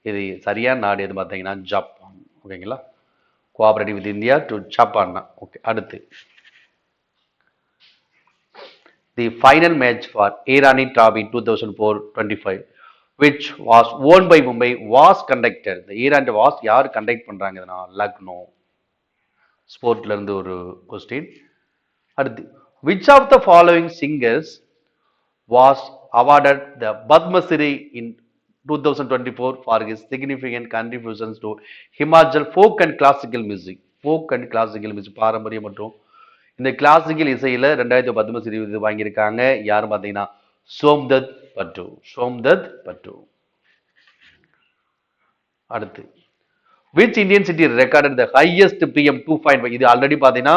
இது சரியான நாடு எது பார்த்தீங்கன்னா ஜப்பான். ஓகேங்களா? Cooperative with India to Japan. Okay. அடுத்து the final match for Irani trophy 2004-25 which was won by Mumbai was conducted. இந்த ஈரான் வாஸ் யார் கண்டக்ட் பண்றாங்கன்னா லக்னோ. ஸ்போர்ட்ல இருந்து ஒரு கொஸ்டின். அடுத்து which of the following singers was awarded the Padma Shri in 2024 for his significant contributions to Himachal folk and classical music. பாரம்பரியம் மற்றும் இந்த கிளாசிக்கல் இசையில 2000 பத்மஸ்ரீ விருது வாங்கியிருக்காங்க. யாரும் பார்த்தீங்கன்னா சோம்தத் பட்டு. அடுத்து which Indian city recorded the highest PM 2.5? இது ஆல்ரெடி பார்த்தீங்கன்னா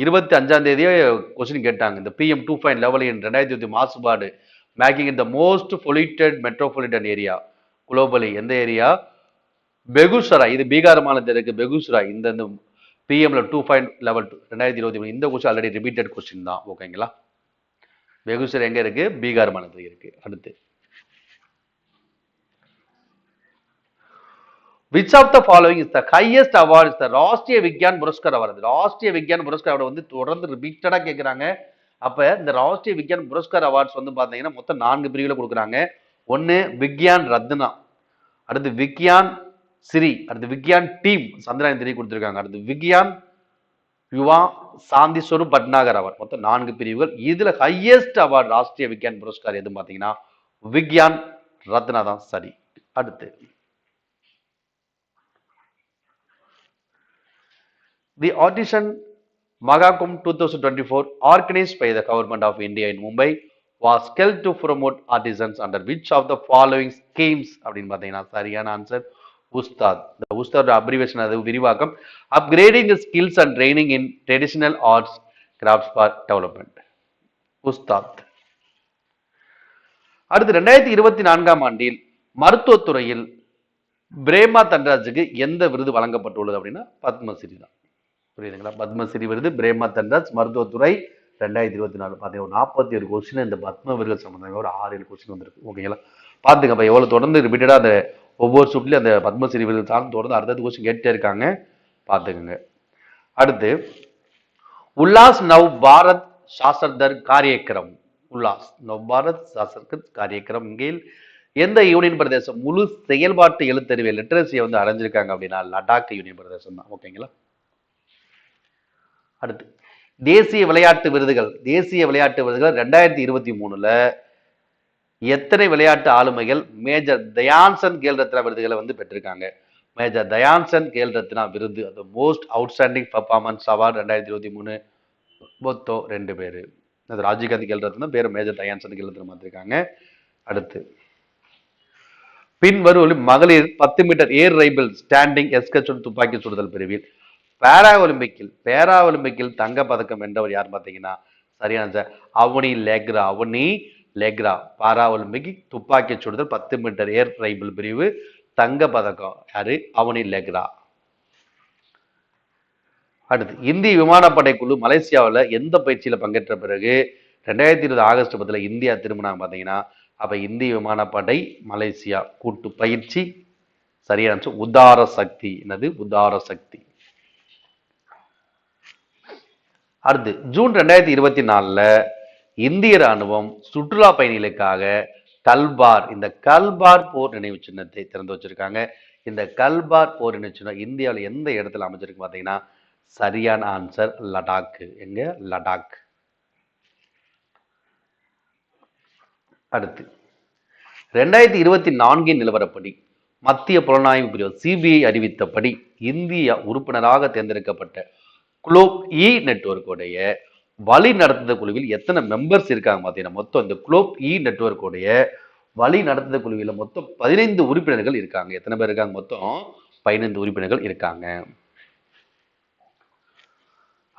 25ஆம் தேதியே கொஸ்டின் கேட்டாங்க. இந்த PM 2.5 லெவல் இன் 2020 மாசுபாடு making it the most polluted metropolitan area globally. எந்த ஏரியா? பெகுசராய். இது பீகார் மாநிலத்தில் இருக்கு பெகுசராய். இந்த பிஎம்ல 2.5 லெவல் 2023. இந்த கொஸ்டின் ஆல்ரெடி ரிப்பீட்டட் கொஸ்டின் தான். ஓகேங்களா? பெகுசராய் எங்க இருக்கு? பீகார் மாநிலத்தில் இருக்கு. அடுத்து which of the following is the highest award is the Rashtriya Vigyan Puraskar award. Rashtriya Vigyan Puraskar award வந்து தொடர்ந்து ரிப்பீட்டடா கேட்குறாங்க. அப்ப இந்த ராஷ்டிரிய விக்யான் புரஸ்கார் அவார்ட்ஸ் வந்து பாத்தீங்கன்னா மொத்தம் 4 பிரிவுல கொடுக்குறாங்க. ஒன்னு விக்யான் ரத்னா, அடுத்து விக்யான் ஸ்ரீ, அடுத்து விக்யான் டீம் சந்திராயன் 3 கொடுத்துருக்காங்க, அடுத்து விக்யான் யுவா சாந்தி ஸ்வரூப் பட்நாகர் அவார்ட். மொத்தம் 4 பிரிவுகள். இதுல ஹையஸ்ட் அவார்டு ராஷ்டிரிய விக்யான் புரஸ்கார் எதுன்னு பாத்தீங்கன்னா விக்யான் ரத்னா தான் சரி. அடுத்து the Artisan Magakum 2024 organized by the government of India in Mumbai was held to promote artisans under which of the following schemes அப்படின்னு பார்த்தீங்கன்னா சரியான ஆன்சர் உஸ்தாத். இந்த உஸ்தாத் அப்ரிவேஷன், அது விரிவாக்கம். upgrading the skills and training in traditional arts crafts for development. Ustad. அடுத்து 2024ஆம் ஆண்டில் மருத்துவத்துறையில் பிரேமா தன்ராஜுக்கு எந்த விருது வழங்கப்பட்டுள்ளது அப்படின்னா பத்மஸ்ரீ தான். புரியுதுங்களா? பத்மஸ்ரீ விருது பிரேமா தன்ராஜ் மருத்துவத்துறை 2024. பார்த்தீங்கன்னா 41 கொஸ்டின் இந்த பத்ம விருது சம்பந்தமாக ஒரு 6-7 கொஸ்டின் வந்திருக்கு. ஓகேங்களா? பார்த்துங்க அப்போ எவ்வளோ தொடர்ந்து ரிப்பீட்டடா அந்த ஒவ்வொரு சுற்றுலையும் அந்த பத்மஸ்ரீ விருது தான் தொடர்ந்து அடுத்தது கொஸ்டின் கேட்டே இருக்காங்க. பார்த்துக்குங்க. அடுத்து உல்லாஸ் நவ் பாரத் சாசர்தர் காரியக்கிரம். உல்லாஸ் நவ் பாரத் சாசர்தர் காரியக்கிரம் கீழ் எந்த யூனியன் பிரதேசம் முழு செயல்பாட்டு எழுத்தறிவு லிட்டரசியை வந்து அடைஞ்சிருக்காங்க அப்படின்னா லடாக் யூனியன் பிரதேசம் தான். ஓகேங்களா? அடுத்து தேசிய விளையாட்டு விருதுகள். 2023ல எத்தனை விளையாட்டு ஆளுமைகள் மேஜர் தயான்சந்த் கேல் ரத்னா விருதுகளை வந்து பெற்றிருக்காங்க? மேஜர் தயான்சந்த் கேல் ரத்னா விருது, அது மோஸ்ட் அவுட்ஸ்டாண்டிங் பர்ஃபார்மன்ஸ் அவார்டு 2023 மொத்தம் 2 பேரு. அது ராஜீவ்காந்தி கேல் ரத்னா, பேர் மேஜர் தயான்சந்த் கேல் ரத்னா மாத்திருக்காங்க. அடுத்து பின் வருவதில் மகளிர் 10 மீட்டர் ஏர் ரைபிள் ஸ்டாண்டிங் எஸ்கச்சோன் துப்பாக்கி சுடுதல் பிரிவில் பேரா ஒலிம்பிக்கில் தங்க பதக்கம் வென்றவர் யார் பார்த்தீங்கன்னா சரியான சார் அவனி லேக்ரா பாரா ஒலிம்பிக் துப்பாக்கி சுடுதல் 10 மீட்டர் ஏர் ரைபிள் பிரிவு தங்க பதக்கம் யாரு அவனி லேக்ரா. அடுத்து இந்திய விமானப்படை குழு மலேசியாவில் எந்த பயிற்சியில பங்கேற்ற பிறகு 2020 ஆகஸ்ட் 10 இந்தியா திரும்பினாங்க பார்த்தீங்கன்னா அப்ப இந்திய விமானப்படை மலேசியா கூட்டு பயிற்சி சரியான உதார சக்தி. என்னது உதார சக்தி. அடுத்து ஜூன் 2024 இந்திய ராணுவம் சுற்றுலா பயணிகளுக்காக கல்பார் இந்த கல்பார் போர் நினைவு சின்னத்தை திறந்து வச்சிருக்காங்க. இந்த கல்பார் போர் நினைவு சின்னம் இந்தியாவில் எந்த இடத்துல அமைச்சிருக்கு பார்த்தீங்கன்னா சரியான ஆன்சர் லடாக். எங்க லடாக். அடுத்து 2024 நிலவரப்படி மத்திய புலனாய்வு பிரிவு சிபிஐ அறிவித்தபடி இந்தியா உறுப்பினராக தேர்ந்தெடுக்கப்பட்ட குளோப் இ நெட்வொர்க்குடைய வழி நடத்துத குழுவில் எத்தனை மெம்பர்ஸ் இருக்காங்க பார்த்தீங்கன்னா மொத்தம் இந்த குளோப் இ நெட்வொர்க்குடைய வழி நடத்துத குழுவில் மொத்தம் 15 உறுப்பினர்கள் இருக்காங்க. எத்தனை பேர் இருக்காங்க? மொத்தம் 15 உறுப்பினர்கள் இருக்காங்க.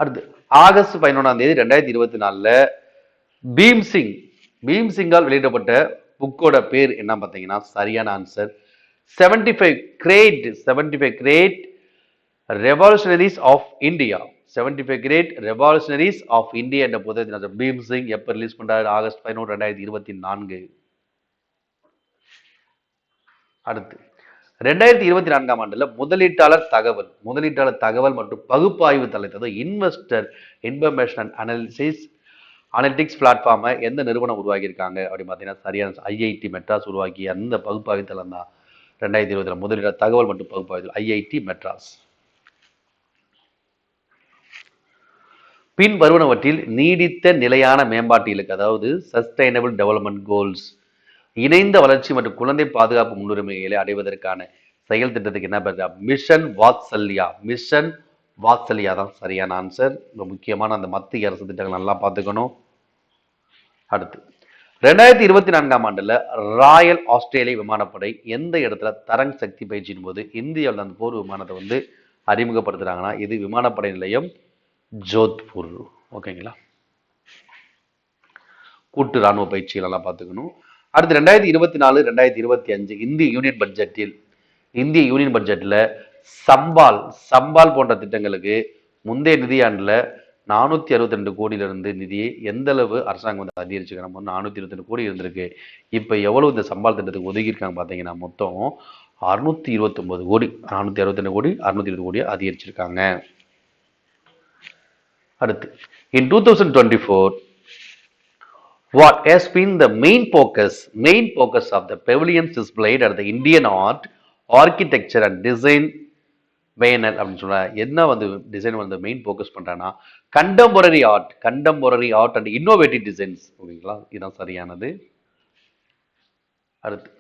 அடுத்து ஆகஸ்ட் 11 2024 பீம்சிங்கால் வெளியிடப்பட்ட புக்கோட பேர் என்ன பார்த்தீங்கன்னா சரியான answer 75 great revolutionaries of India. 75 great revolutionaries of India என்ற புத்தகத்தை பீம்சிங் எப்ப ரிலீஸ் பண்றாரு? ஆகஸ்ட் 11 2024. அடுத்து 2024 ஆண்டுல முதலீட்டாளர் தகவல் மற்றும் பகுப்பாய்வு தளத்தை இன்வெஸ்டர் இன்ஃபர்மேஷன் அனலிட்டிக்ஸ் பிளாட்ஃபார்மை எந்த நிறுவனம் உருவாக்கி இருக்காங்க அப்படின்னு பார்த்தீங்கன்னா சரியான ஐஐடி மெட்ராஸ் உருவாக்கி அந்த பகுப்பாய்வு தளம் தான் 2020 முதலீட்டாளர் தகவல் மற்றும் பகுப்பாய்வு ஐஐடி மெட்ராஸ். பின் வருவனவற்றில் நீடித்த நிலையான மேம்பாட்டு இலக்கு அதாவது சஸ்டைனபிள் டெவலப்மெண்ட் கோல்ஸ் இணைந்த வளர்ச்சி மற்றும் குழந்தை பாதுகாப்பு முன்னுரிமைகளை அடைவதற்கான செயல் திட்டத்துக்கு என்ன பேர்? மிஷன் வாத்சல்யா தான் சரியான ஆன்சர். முக்கியமான அந்த மத்திய அரசு திட்டங்கள் நல்லா பார்த்துக்கணும். அடுத்து 2024 ஆண்டுல ராயல் ஆஸ்திரேலிய விமானப்படை எந்த இடத்துல தரங் சக்தி பயிற்சியின் போது இந்தியாவில் அந்த போர் விமானத்தை அறிமுகப்படுத்துறாங்கன்னா இது விமானப்படை நிலையம் ஜோத்பூர். ஓகேங்களா. கூட்டு ராணுவ பயிற்சிகள் எல்லாம் பார்த்துக்கணும். அடுத்து 2024-2025 இந்திய யூனியன் பட்ஜெட்ல சம்பால் போன்ற திட்டங்களுக்கு முந்தைய நிதியாண்டுல 462 கோடியிலிருந்து நிதியை எந்த அளவு அரசாங்கம் அதிகரிச்சுக்கிறாங்க? 422 கோடி இருந்திருக்கு. இப்ப எவ்வளவு இந்த சம்பால் திட்டத்துக்கு ஒதுக்கியிருக்காங்க பார்த்தீங்கன்னா மொத்தம் 629 கோடி. 462 கோடி 620 கோடியை அதிகரிச்சிருக்காங்க. அடுத்து in 2024 what has been the main focus of the pavilions displayed at the Indian art architecture and design biennale அப்படின்னு சொன்னா என்ன டிசைன் மெயின் ஃபோக்கஸ் பண்றாங்கன்னா contemporary art and innovative designs. ஓகேங்களா, இதுதான் சரியானது. அடுத்து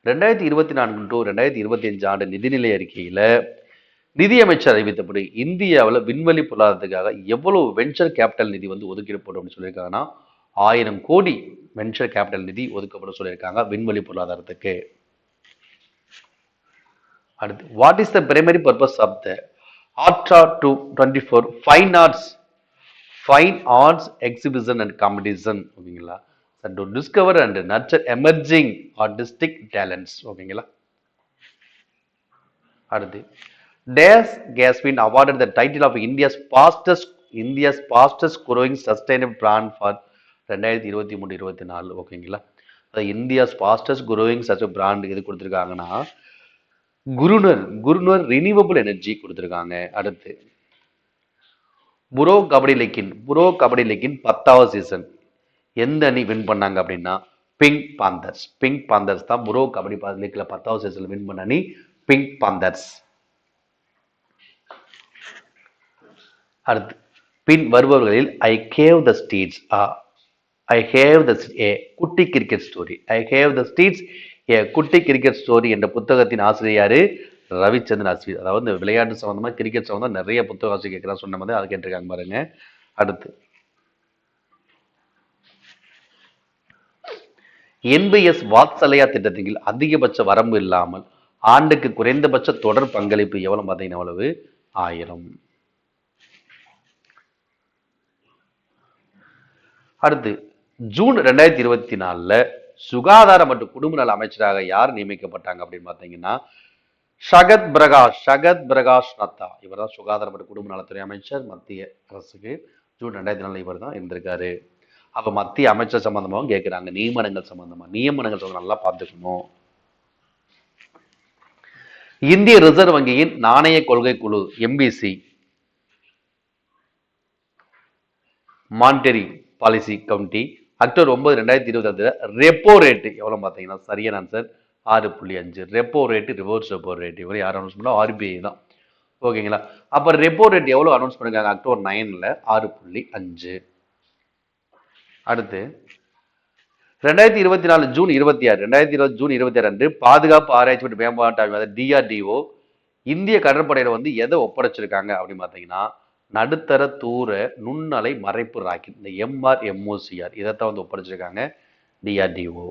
2024 to 2025 ஆண்டு நிதிநிலை அறிக்கையில நிதியமைச்சர் அறிவித்தபடி இந்தியாவில் விண்வெளி பொருளாதாரத்துக்காக எவ்வளவு வெஞ்சர் கேபிட்டல் நிதி ஒதுக்கப்படும் அப்படின்னு சொல்லியிருக்காங்கன்னா 1000 கோடி வெஞ்சர் கேபிட்டல் நிதி ஒதுக்கப்படும் சொல்லியிருக்காங்க விண்வெளி பொருளாதாரத்துக்கு. அடுத்து what is the primary purpose of the ஆர்ட்ரா 24 fine arts exhibition and competition? ஓகேங்களா, to discover and nurture emerging artistic talents. ஓகேங்களா. அடுத்து Dash has been awarded the title of India's fastest growing sustainable brand for 2023-24. ஓகேங்களா, India's fastest growing such brand எது கொடுத்துருக்காங்கன்னா குருனர் renewable energy கொடுத்துருக்காங்க. அடுத்து pro kabaddi லீக்கின் 10வது சீசன் எந்த அணி வின் பண்ணாங்க அப்படின்னா பிங்க் பாந்தர்ஸ் தான் புரோ கபடி லீக்ல 10வது சீசன்ல வின் பண்ண அணி பிங்க் பாந்தர்ஸ். அடுத்து பின் வருபவர்களில் ஐ ஹேவ் த குட்டி கிரிக்கெட் ஸ்டோரி என்ற புத்தகத்தின் ஆசிரியர் ரவிச்சந்திரன் அஸ்வின். அதாவது விளையாட்டு சம்பந்தமா கிரிக்கெட் சம்பந்தமா நிறைய புத்தக ஆசிரியர் கேட்கிறா சொன்ன மாதிரி அதை கேட்டிருக்காங்க பாருங்க. அடுத்து என்பிஎஸ் வாத்சல்யா திட்டத்தின் கீழ் அதிகபட்ச வரம்பு இல்லாமல் ஆண்டுக்கு குறைந்தபட்ச தொடர் பங்களிப்பு எவ்வளவு பார்த்தீங்கன்னா எவ்வளவு 1000. அடுத்து ஜூன் 2024 சுகாதார மற்றும் குடும்ப நல அமைச்சராக யார் நியமிக்கப்பட்டாங்க அப்படின்னு பார்த்தீங்கன்னா ஷகத் பிரகாஷ் நத்தா. இவர் தான் சுகாதார மற்றும் குடும்ப நலத்துறை அமைச்சர் மத்திய அரசுக்கு. ஜூன் 2004 இவர் தான் இருந்திருக்காரு. அப்ப மத்திய அமைச்சர் சம்பந்தமாகவும் கேட்கிறாங்க. நியமனங்கள் சம்பந்தமா நல்லா பார்த்துக்கணும். இந்திய ரிசர்வ் வங்கியின் நாணய கொள்கை குழு MPC monetary policy committee October 9, 2022 repo rate எவ்வளவு பார்த்தீங்கன்னா சரியான answer 6.5. Repo rate reverse repo rate இவர் யார் அனௌன்ஸ் பண்ணா ஆர்பிஐ தான். ஓகேங்களா? அப்ப ரெப்போ ரேட் எவ்வளவு அனௌன்ஸ் பண்ணிருக்காங்க அக்டோபர் 9 6.5. அடுத்து 2024 ஜூன் 26 அன்று பாதுகாப்பு ஆராய்ச்சி மற்றும் மேம்பாட்டு டிஆர்டிஓ இந்திய கடற்படையில எதை ஒப்படைச்சிருக்காங்க அப்படின்னு பார்த்தீங்கன்னா நடுத்தர தூர நுண்ணலை மறைப்பு ராக்கெட் இந்த MRMOCR இதைத்தான் ஒப்படைச்சிருக்காங்க டிஆர்டிஓ.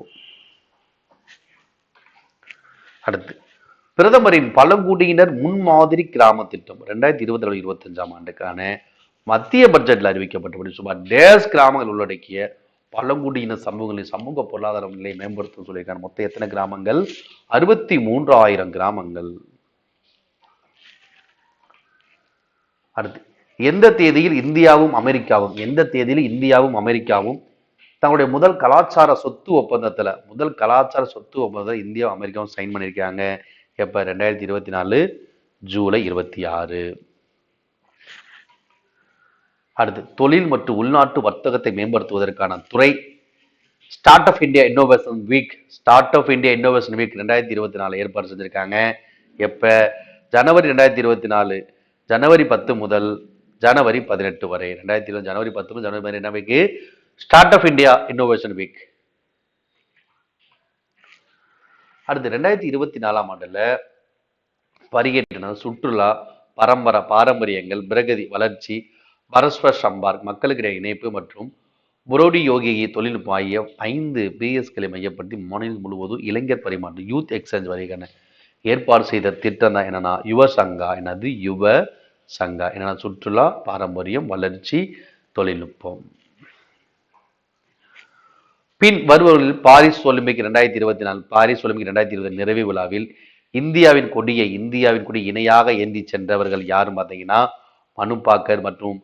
அடுத்து பிரதமரின் பழங்குடியினர் முன்மாதிரி கிராம திட்டம் 2024-25 ஆண்டுக்கான மத்திய பட்ஜெட்ல அறிவிக்கப்பட்டபடி சுமார் டேஸ் கிராமங்கள் உள்ளடக்கிய பழங்குடியின சமூகங்களின் சமூக பொருளாதார நிலையை மேம்படுத்தும் சொல்லியிருக்காங்க. மொத்தம் எத்தனை கிராமங்கள்? 63,000 கிராமங்கள். அடுத்து எந்த தேதியில் இந்தியாவும் அமெரிக்காவும் தங்களுடைய முதல் கலாச்சார சொத்து ஒப்பந்தத்தை இந்தியாவும் அமெரிக்காவும் சைன் பண்ணியிருக்காங்க? எப்ப? 2024 ஜூலை 26. அடுத்து தொழில் மற்றும் உள்நாட்டு வர்த்தகத்தை மேம்படுத்துவதற்கான துறை start of India innovation week 2024 ஏற்பாடு செஞ்சிருக்காங்க. எப்ப? ஜனவரி 2024 ஜனவரி 10 முதல் ஜனவரி 18 வரை 2020 ஜனவரி 10 முதல் ஜனவரி 18 week start of India innovation week. அடுத்து 2024 ஆண்டுல பரிகேட்டன சுற்றுலா பாரம்பரியங்கள் பிரகதி வளர்ச்சி பரஸ்பர் சம்பார்க் மக்களுக்கிடையே இணைப்பு மற்றும் புரோடி யோகி தொழில்நுட்பம் ஆகிய 5 பிஎஸ்களை மையப்படுத்தி மாநிலம் முழுவதும் இளைஞர் பரிமாற்றம் யூத் எக்ஸ்சேஞ்ச் வரைக்கான ஏற்பாடு செய்த திட்டம் தான் என்னன்னா யுவ சங்கா என்னன்னா சுற்றுலா பாரம்பரியம் வளர்ச்சி தொழில்நுட்பம். பின் வருபவர்களில் பாரிஸ் ஒலிம்பிக் 2024 நிறைவு விழாவில் இந்தியாவின் கொடியை இணையாக ஏந்தி சென்றவர்கள் யாரும் பார்த்தீங்கன்னா மனு பாக்கர் மற்றும்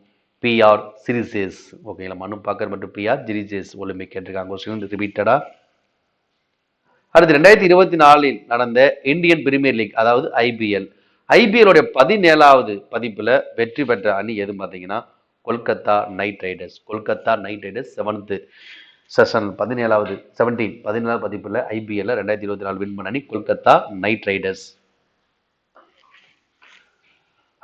PR சிரிசேஸ். ஓகேங்களா? மனு பாக்கர் மற்றும் PR சிரிசேஸ் ஒலிம்பிக் கேட்டிருக்காங்க. ரிப்பீட்டடா. அடுத்து 2024 நடந்த இந்தியன் பிரீமியர் லீக் அதாவது IPL உடைய 17வது பதிப்புல வெற்றி பெற்ற அணி எது பார்த்தீங்கன்னா Kolkata knight riders 7th session 17வது பதிப்புல IPL 2024 வின் பண்ண அணி கொல்கத்தா நைட் ரைடர்ஸ்.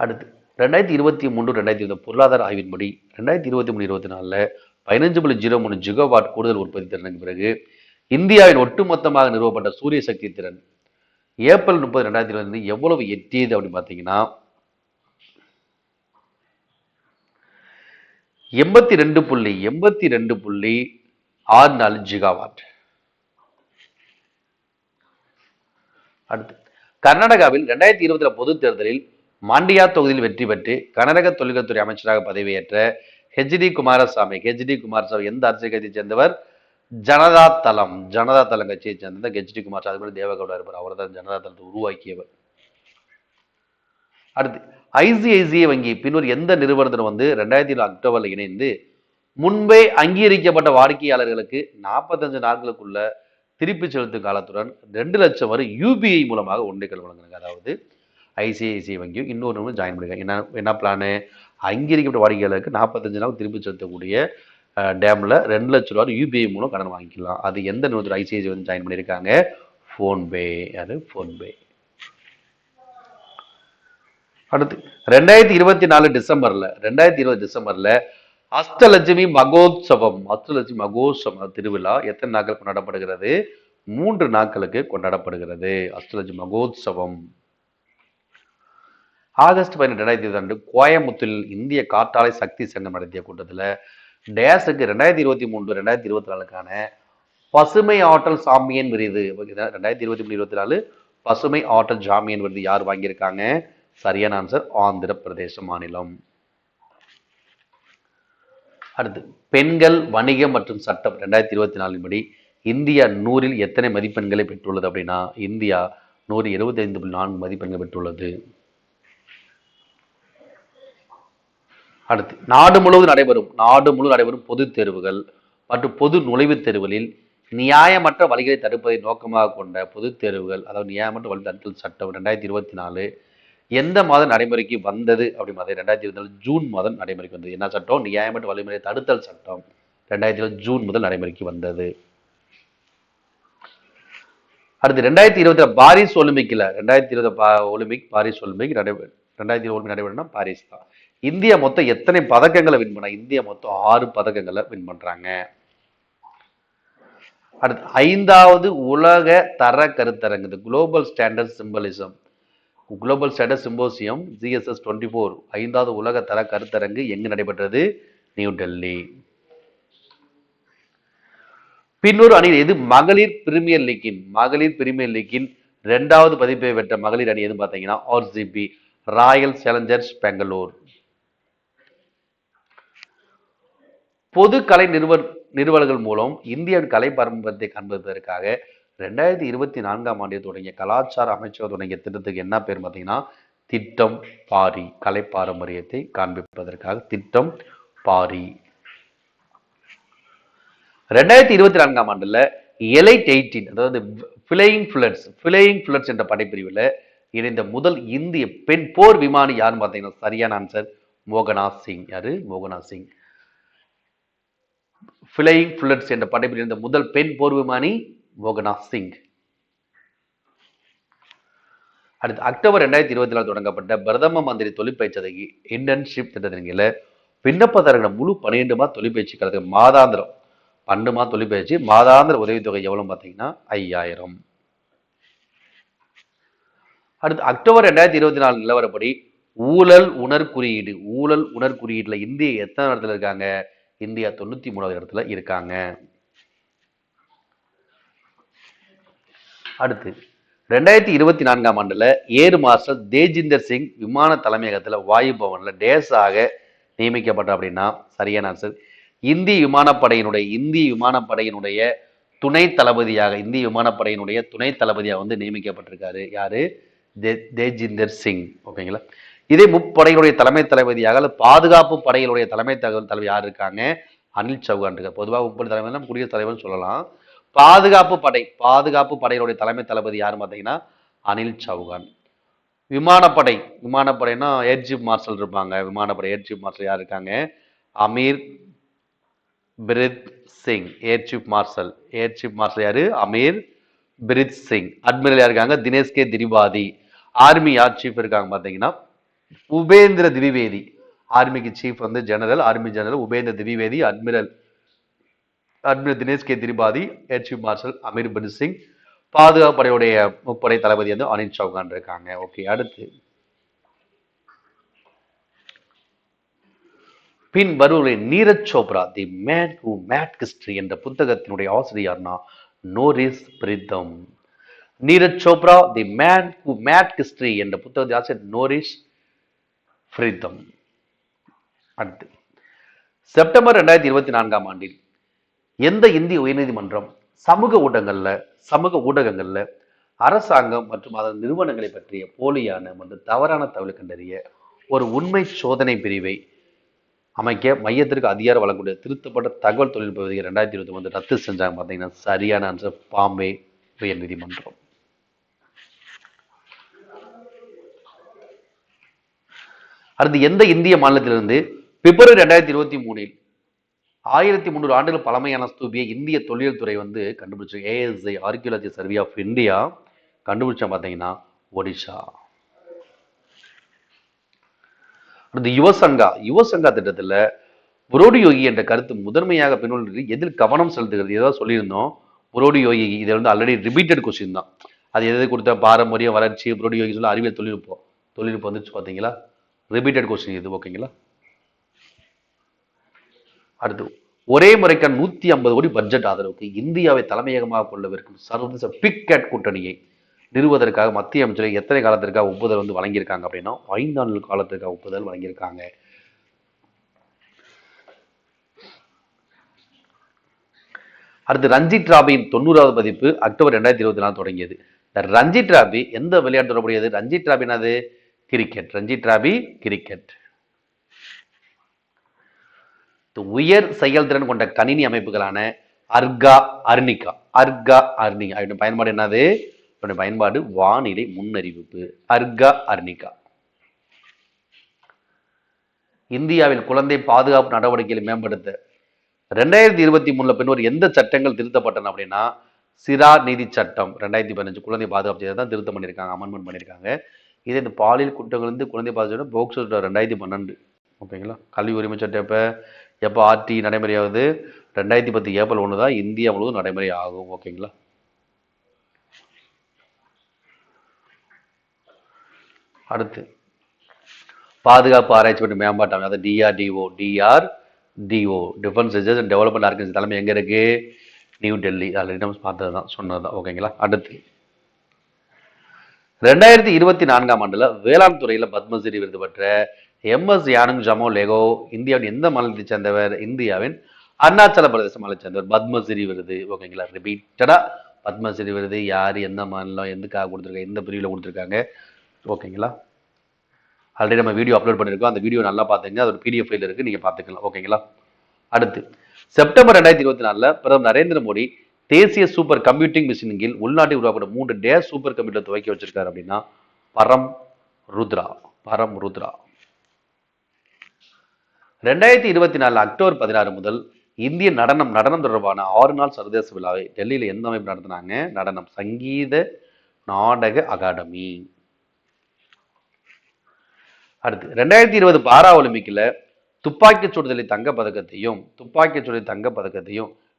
அடுத்து 2023-2020 பொருளாதார ஆய்வின்படி 2023-24 15.03 ஜிகாவாட் கூடுதல் உற்பத்தி திறனுக்கு பிறகு இந்தியாவின் ஒட்டுமொத்தமாக நிறுவப்பட்ட சூரிய சக்தி திறன் ஏப்ரல் 30, 2020 எவ்வளவு எட்டியது அப்படின்னு பார்த்தீங்கன்னா 82.64 ஜிகாவாட். அடுத்து கர்நாடகாவில் 2020 பொது தேர்தலில் மாண்டியா தொகுதியில் வெற்றி பெற்று கர்நாடக தொழில்துறை அமைச்சராக பதவியேற்ற ஹெச்டி குமாரசாமி எந்த அரசியல் கட்சியை சேர்ந்தவர்? ஜனதா தளம் கட்சியை சேர்ந்த ஹெச்டி குமாரசாமி தேவகவுடா இருப்பார். அவர் தான் ஜனதா தளத்தை உருவாக்கியவர். அடுத்து ஐசிஐசிஐ வங்கி பின்னர் எந்த நிறுவனத்தினர் 2007 அக்டோபர்ல இணைந்து முன்பே அங்கீகரிக்கப்பட்ட வாடிக்கையாளர்களுக்கு 45 நாட்களுக்குள்ள திருப்பி செலுத்தும் காலத்துடன் 2 லட்சம் வரை UPI மூலமாக ஒன்றைகள் வழங்குறாங்க. அதாவது ஐசிஐசிஐ வங்கியும் இன்னொரு ஜாயின் பண்ணிருக்காங்க. என்ன பிளானு? அங்கீகரிக்கப்பட்ட வாடிக்கையாளருக்கு 45 நாள் திருப்பி செலுத்தக்கூடிய டேம்ல 2 லட்சம் ரூபாய் UPI மூலம் கடன் வாங்கிக்கலாம். அது எந்த நிறுவனத்தில் ஐசிஐசிஐ ஜாயின் பண்ணியிருக்காங்க? ஃபோன்பே. அடுத்து 2024 டிசம்பர்ல அஷ்டலட்சுமி மகோத்சவம் திருவிழா எத்தனை நாட்கள் கொண்டாடப்படுகிறது? 3 நாட்களுக்கு கொண்டாடப்படுகிறது அஷ்டலட்சுமி மகோத்சவம். ஆகஸ்ட் 12, 2022 கோயம்புத்தூரில் இந்திய காற்றாலை சக்தி சங்கம் நடத்திய கூட்டத்தில் டேஸுக்கு 2023-2024 பசுமை ஆற்றல் சாம்பியன் விருது 2023-24 பசுமை ஆற்றல் சாம்பியன் விருது யார் வாங்கியிருக்காங்க? சரியான ஆன்சர் ஆந்திர பிரதேச மாநிலம். அடுத்து பெண்கள் வணிகம் மற்றும் சட்டம் 2024 படி இந்தியா 100ல் எத்தனை மதிப்பெண்களை பெற்றுள்ளது அப்படின்னா இந்தியா 175.4 மதிப்பெண்கள் பெற்றுள்ளது. அடுத்து நாடு முழுவதும் நடைபெறும் பொது தேர்வுகள் மற்றும் பொது நுழைவுத் தேர்வுகளில் நியாயமற்ற வழிகளை தடுப்பதை நோக்கமாக கொண்ட பொது தேர்வுகள், அதாவது நியாயமற்ற வழி தடுத்தல் சட்டம் 2024 எந்த மாதம் நடைமுறைக்கு வந்தது அப்படி மாதிரி 2024 ஜூன் மாதம் நடைமுறைக்கு வந்தது. என்ன சட்டம்? நியாயமற்ற வழிமுறை தடுத்தல் சட்டம் 2024 ஜூன் முதல் நடைமுறைக்கு வந்தது. அடுத்து 2020 பாரிஸ் ஒலிம்பிக்ல 2020 ஒலிம்பிக் பாரிஸ் ஒலிம்பிக் 2020 நடைபெறும்னா பாரிஸ் தான். இந்தியா மொத்தம் எத்தனை பதக்கங்களை வின் பண்ண? இந்தியா மொத்தம் 6 பதக்கங்களை வின் பண்றாங்க. அடுத்து 5வது உலக தர கருத்தரங்கு global standard symbolism global standard symposium GSS 24 5வது உலக தர கருத்தரங்கு எங்கு நடைபெற்றது? நியூ டெல்லி. பின்னொரு அணி எது? மகளிர் பிரீமியர் லீக்கின் 2வது பதிப்பை பெற்ற மகளிர் அணி எது பார்த்தீங்கன்னா RCB ராயல் சேலஞ்சர்ஸ் பெங்களூர். பொது கலை நிறுவனங்கள் மூலம் இந்தியாவின் கலை பாரம்பரியத்தை காண்பதற்காக 2024 ஆண்டில் தொடங்கிய கலாச்சார அமைச்சகம் தொடங்கிய திட்டத்துக்கு என்ன பேர் பார்த்தீங்கன்னா திட்டம் பாரி. கலை பாரம்பரியத்தை காண்பிப்பதற்காக திட்டம் பாரி. 2024 ஆண்டுல எலைட் 18 அதாவது ஃபிளையிங் ஃபிளட்ஸ் என்ற படைப்பிரிவில் இணைந்த முதல் இந்திய பெண் போர் விமானி யாருன்னு பார்த்தீங்கன்னா சரியான ஆன்சர் மோகனா சிங். யாரு? மோகனா சிங். ஃபிளையிங் ஃபிளட்ஸ் என்ற படைப்பிரிவில் இருந்த முதல் பெண் போர் விமானி மோகனா சிங். அடுத்து அக்டோபர் 2024 தொடங்கப்பட்ட பிரதம மந்திரி தொழிற்பயிற்சி இன்டர்ன்ஷிப் திட்டத்தின் கீழ விண்ணப்பதாரர்கள் முழு 12 மாத தொழிற்பயிற்சி காலத்துக்கு மாதாந்திரம் 12 மாத தொழிற்பயிற்சி மாதாந்திர உதவித்தொகை எவ்வளவு பார்த்தீங்கன்னா 5000. அடுத்து அக்டோபர் 2024 நிலவரப்படி ஊழல் உணர் குறியீடுல இந்தியா எத்தனை இடத்துல இருக்காங்க? இந்தியா 93வது இடத்துல இருக்காங்க. அடுத்து 2024 ஆண்டுல ஏர் மார்ஷல் தேஜிந்தர் சிங் விமான தலைமையகத்துல வாயு பவன்ல டேஸாக நியமிக்கப்பட்ட அப்படின்னா சரியான ஆன்சர் இந்திய விமானப்படையினுடைய துணை தளபதியாக வந்து நியமிக்கப்பட்டிருக்காரு. யாரு? தேஜிந்தர் சிங். ஓகேங்களா? இதே முப்படைகளுடைய தலைமை தளபதியாக பாதுகாப்பு படைகளுடைய தலைமை தலைவர் யார் இருக்காங்க? அனில் சௌகான் இருக்கார். பொதுவாக முப்படை தலைவர் குடியரசுத் தலைவர் சொல்லலாம். பாதுகாப்பு படையினுடைய தலைமை தளபதி யாரு பார்த்தீங்கன்னா அனில் சௌகான். விமானப்படைனா ஏர் சீஃப் மார்ஷல் இருப்பாங்க. விமானப்படை ஏர் சீஃப் மார்ஷல் யார் இருக்காங்க? Amar Preet Singh. Air chief marshal யாரு? அமீர் பிரித் சிங். அட்மிரல் யார் இருக்காங்க? தினேஷ் கே திரிபாதி. ஆர்மி யார் சீஃப் இருக்காங்க பார்த்தீங்கன்னா உபேந்திர திவிவேதி. ஆர்மிக்கு சீஃப் வந்து army general Upendra Dwivedi. Admiral Dinesh K Tripathi. Air chief marshal Amar Preet Singh. பாதுகாப்பு படையுடைய முப்படை தளபதி வந்து அனில் சௌகான் இருக்காங்க. ஓகே. அடுத்து பின் வருவதை Neeraj Chopra the man who made history என்ற புத்தகத்தினுடைய ஆசிரியர்னா Norris Pritam. Neeraj Chopra the man who made history என்ற புத்தகத்தை ஆசிரியர் நோரிஸ் பிரிதம். அடுத்து செப்டம்பர் 2024 ஆண்டில் எந்த இந்திய உயர்நீதிமன்றம் சமூக ஊடகங்கள்ல அரசாங்கம் மற்றும் அதன் நிறுவனங்களை பற்றிய போலியான மற்றும் தவறான தகவலை கண்டறிய ஒரு உண்மை சோதனை பிரிவை அமைக்க மையத்திற்கு அதிகாரம் வழங்கக்கூடிய திருத்தப்பட்ட தகவல் தொழில்நுட்ப விதிகள் 2021 ரத்து செஞ்சாங்க பார்த்தீங்கன்னா சரியான ஆன்சர் பாம்பே உயர்நீதிமன்றம். அடுத்து எந்த இந்திய மாநிலத்திலிருந்து பிப்ரவரி 2023 1300 ஆண்டுகள் பழமையான ஸ்தூபியை இந்திய தொழில் துறை வந்து கண்டுபிடிச்சு ASI archaeology survey of India கண்டுபிடிச்சா பார்த்தீங்கன்னா ஒடிஷா. அடுத்து யுவசங்கா திட்டத்துல புரோடி யோகி என்ற கருத்து முதன்மையாக பின்னொன்று எதில் கவனம் செலுத்துகிறது? ஏதாவது சொல்லியிருந்தோம். புரோடி யோகி இதை வந்து ஆல்ரெடி ரிப்பீட்டட் கொஸ்டின் தான். அது எது கொடுத்த பாரம்பரிய வளர்ச்சி புரோடி யோகி சொல்ல அறிவியல் தொழில்நுட்பம் வந்துச்சு பார்த்தீங்களா? ரிப்பீட்டட் கொஸ்டின் இது. ஓகேங்களா? அடுத்து ஒரே முறைக்கான 150 கோடி பட்ஜெட் ஆதரவுக்கு இந்தியாவை தலைமையகமாக கொள்ளவிருக்கும் சர்வதேச பிக் கேட் கூட்டணியை நிறுவதற்காக மத்திய அமைச்சர்கள் எத்தனை காலத்திற்காக ஒப்புதல் வழங்கியிருக்காங்க அப்படின்னா 5 ஆண்டு காலத்திற்காக ஒப்புதல் வழங்கியிருக்காங்க. அடுத்து ரஞ்சி டிராபியின் 90வது பதிப்பு அக்டோபர் 2024 தொடங்கியது. ரஞ்சி டிராபி எந்த விளையாட்டு தொடர்புடையது? ரஞ்சி டிராபினது கிரிக்கெட். Ranji trophy cricket. உயர் செயல்திறன் கொண்ட கணினி அமைப்புகளான அர்கா அர்னிகா அதோட பயன்பாடு என்னது? அதோட பயன்பாடு வானிலை முன்னறிவிப்பு. அர்கா அர்னிகா. இந்தியாவில் குழந்தை பாதுகாப்பு நடவடிக்கைகளை மேம்படுத்த 2023 பின்னர் எந்த சட்டங்கள் திருத்தப்பட்டன அப்படின்னா சிறா நீதி சட்டம் 2015 குழந்தை பாதுகாப்பு தான் திருத்தம் பண்ணியிருக்காங்க, அமெண்ட்மெண்ட் பண்ணியிருக்காங்க. இதே இந்த பாலியல் குற்றங்கள் குழந்தை பாதுகாப்பு போக்சோ 2012. ஓகேங்களா. கல்வி உரிமை சட்டம் எப்போ ஆர்டி நடைமுறையாகுது? 2010 ஏப்ரல் 1 தான் இந்தியா முழுவதும் நடைமுறை ஆகும். ஓகேங்களா. அடுத்து பாதுகாப்பு ஆராய்ச்சி மற்றும் மேம்பாட்டு அமைப்பு, அதாவது DRDO defence research and development organisation தலைமை எங்க இருக்கு? நியூ டெல்லி. ஆல்ரெடி நம்ம பார்த்தது தான், சொன்னது தான். ஓகேங்களா. அடுத்து 2024 ஆண்டுல வேளாண் துறையில பத்மஸ்ரீ விருது பெற்ற எம்எஸ் யானுங் ஜமோ லெகோ இந்தியாவின் எந்த மாநிலத்தை சேர்ந்தவர்? இந்தியாவின் அருணாச்சல பிரதேச மாநிலத்தை சேர்ந்தவர். பத்மஸ்ரீ விருது. ஓகேங்களா. ரிப்பீட்டடா பத்மஸ்ரீ விருது யார், எந்த மாநிலம், எதுக்காக கொடுத்துருக்காங்க, எந்த பிரிவில் கொடுத்துருக்காங்க? ஓகேங்களா. ஆல்ரெடி நம்ம வீடியோ அப்லோட் பண்ணியிருக்கோம், அந்த வீடியோ நல்லா பார்த்துங்க, அது ஒரு பிடிஎஃப் ஃபைல் இருக்கு, நீங்க பார்த்துக்கலாம். ஓகேங்களா. அடுத்து செப்டம்பர் 2024 பிரதமர் நரேந்திர மோடி தேசிய சூப்பர் கம்ப்யூட்டிங் மிஷின் கீழ் உள்நாட்டில் உருவாக்கப்பட்ட 3 டேஷ் சூப்பர் கம்ப்யூட்டர் துவக்கி வச்சிருக்காரு அப்படின்னா பரம் ருத்ரா. 2024 அக்டோபர் 16 முதல் இந்திய நடனம் தொடர்பான 6 நாள் சர்வதேச விழாவை டெல்லியில எந்த அமைப்பு நடத்தினாங்க? நடனம் சங்கீத நாடக அகாடமி. அடுத்து 2020 பாரா ஒலிம்பிக்ல துப்பாக்கி சுடுதலை தங்க பதக்கத்தையும்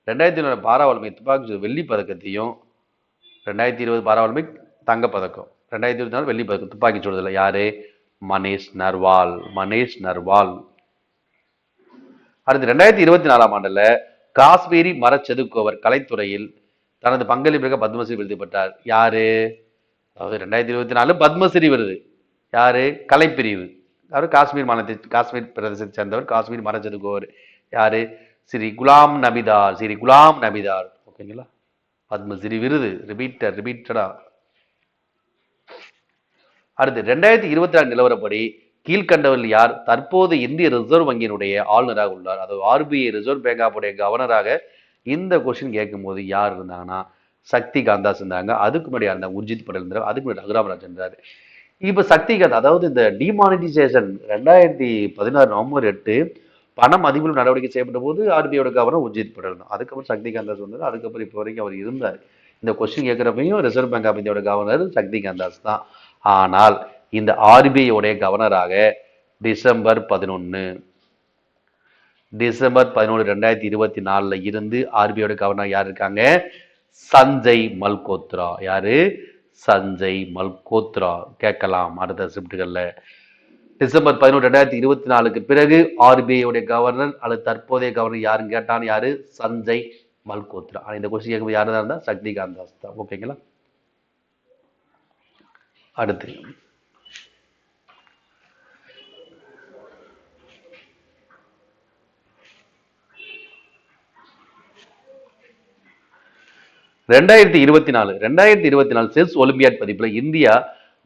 2020 பாரா ஒலிம்பிக் துப்பாக்கி சுடுதல் வெள்ளி பதக்கத்தையும் 2020 பாரா ஒலிம்பிக் தங்க பதக்கம், 2024 வெள்ளி பதக்கம் துப்பாக்கி சுடுதல் யாரு? மனேஷ் நர்வால். அடுத்து 2024 ஆண்டுல காஷ்மீரி மரச்செதுக்குவர் கலைத்துறையில் தனது பங்களிப்பிற்காக பத்மஸ்ரீ விருது பெற்றார். யாரு? அதாவது 2024 பத்மஸ்ரீ விருது யாரு? கலைப்பிரிவு. அவர் காஷ்மீர் பிரதேசத்தை சேர்ந்தவர், காஷ்மீர் மரச்செதுக்குவர் யாரு? ஸ்ரீ குலாம் நபிதார். ஓகேங்களா. பத்மஸ்ரீ விருது ரிப்பீட்டடா. அடுத்து 2024 நிலவரப்படி கீழ்கண்டவர்கள் யார் தற்போது இந்திய ரிசர்வ் வங்கியினுடைய ஆளுநராக உள்ளார்? அதாவது ஆர்பிஐ ரிசர்வ் பேங்க் ஆஃப் கவர்னராக இந்த கொஸ்டின் கேட்கும் போது யார் இருந்தாங்கன்னா சக்தி காந்தாஸ் இருந்தாங்க. அதுக்கு முன்னாடி இருந்தாங்க உர்ஜித் பட்டேல் இருந்தார். அதுக்கு முன்னாடி ரகுராம் இருந்தார். இப்ப சக்திகாந்த், அதாவது இந்த டிமானிட்டைசேஷன் 2016 நவம்பர் 8 பணம் அதிபர் நடவடிக்கை செய்யப்பட்ட போது ஆர்பிஐயோட கவர்னர் உர்ஜித் பட்டேல் தான். அதுக்கப்புறம் சக்திகாந்த் தாஸ் வந்தார். அதுக்கப்புறம் இப்போ வரைக்கும் அவர் இருந்தார். இந்த கொஸ்டின் கேட்கிறப்பையும் ரிசர்வ் பேங்க் ஆஃப் இந்தியாவோட கவர்னர் சக்திகாந்த் தாஸ் தான். ஆனால் இந்த ஆர்பிஐயோட கவர்னராக டிசம்பர் 11 2024 இருந்து ஆர்பிஐயோட கவர்னர் யார் இருக்காங்க? சஞ்சய் மல்கோத்ரா. யாரு? சஞ்சய் மல்கோத்ரா. கேட்கலாம் அடுத்த ஷிப்ட்கள்ல. டிசம்பர் 11 2024 பிறகு ஆர்பிஐ கவர்னர் அல்லது தற்போதைய கவர்னர் யாருன்னு கேட்டான்? யாரு? சஞ்சய் மல்கோத்ரா. இந்த கொஸ்டின் கேட்கும் யாரு தான் இருந்தா சக்திகாந்த் தாஸ் தான். ஓகேங்களா. அடுத்து 2024 செஸ் ஒலிம்பியாட் பதிப்புல இந்தியா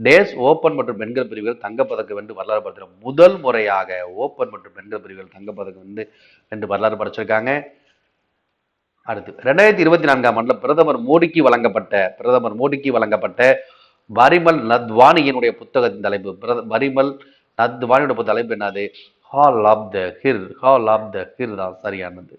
டேஸ் ஓபன் மற்றும் பெண்கள் பிரிவுகள் தங்கப்பதக்கம் வென்று வரலாறு படைத்த முதல் முறையாக ஓபன் மற்றும் பெண்கள் பிரிவுகள் தங்கப்பதக்கம் வென்று வரலாறு படைச்சிருக்காங்க. அடுத்து 2024 ஆண்டுல பிரதமர் மோடிக்கு வழங்கப்பட்ட பரிமல் நத்வானியினுடைய புத்தகத்தின் தலைப்பு தலைப்பு என்னது? ஹால் ஆஃப் த ஹிர் தான் சரியானது.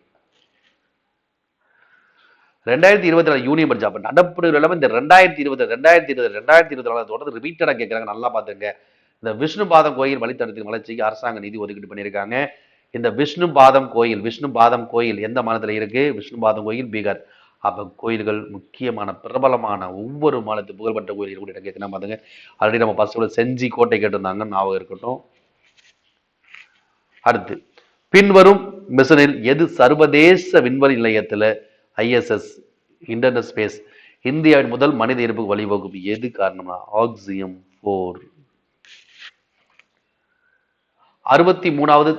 2024 யூனியன் பட்ஜெட் நடப்பு இல்லாம இந்த 2024 தொடர்ந்து ரிப்பீட்டடா கேட்கறாங்க. நல்லா பாத்துங்க. இந்த விஷ்ணு பாதம் கோயில் வழித்தடத்தின் வளர்ச்சிக்கு அரசாங்க நிதி ஒதுக்கீடு பண்ணியிருக்காங்க. இந்த விஷ்ணு பாதம் கோயில் எந்த மாநிலத்தில் இருக்கு? விஷ்ணு பாதம் கோயில் பீகார். அப்ப கோயில்கள் முக்கியமான பிரபலமான ஒவ்வொரு மாநிலத்து புகழ்பெற்ற கோயில் கூட கேட்கணும் பாத்துங்க. ஆல்ரெடி நம்ம பசங்க செஞ்சி கோட்டை கேட்டிருந்தாங்க, ஞாபகம் இருக்கட்டும். அடுத்து பின்வரும் மிஷனில் எது சர்வதேச விண்வெளி நிலையத்துல ISS இன்டர்னல் ஸ்பேஸ் இந்தியாவின் முதல் மனித இருப்புக்கு வழிவகுப்பு எது காரணமா ஆக்சியம் 4. 63வது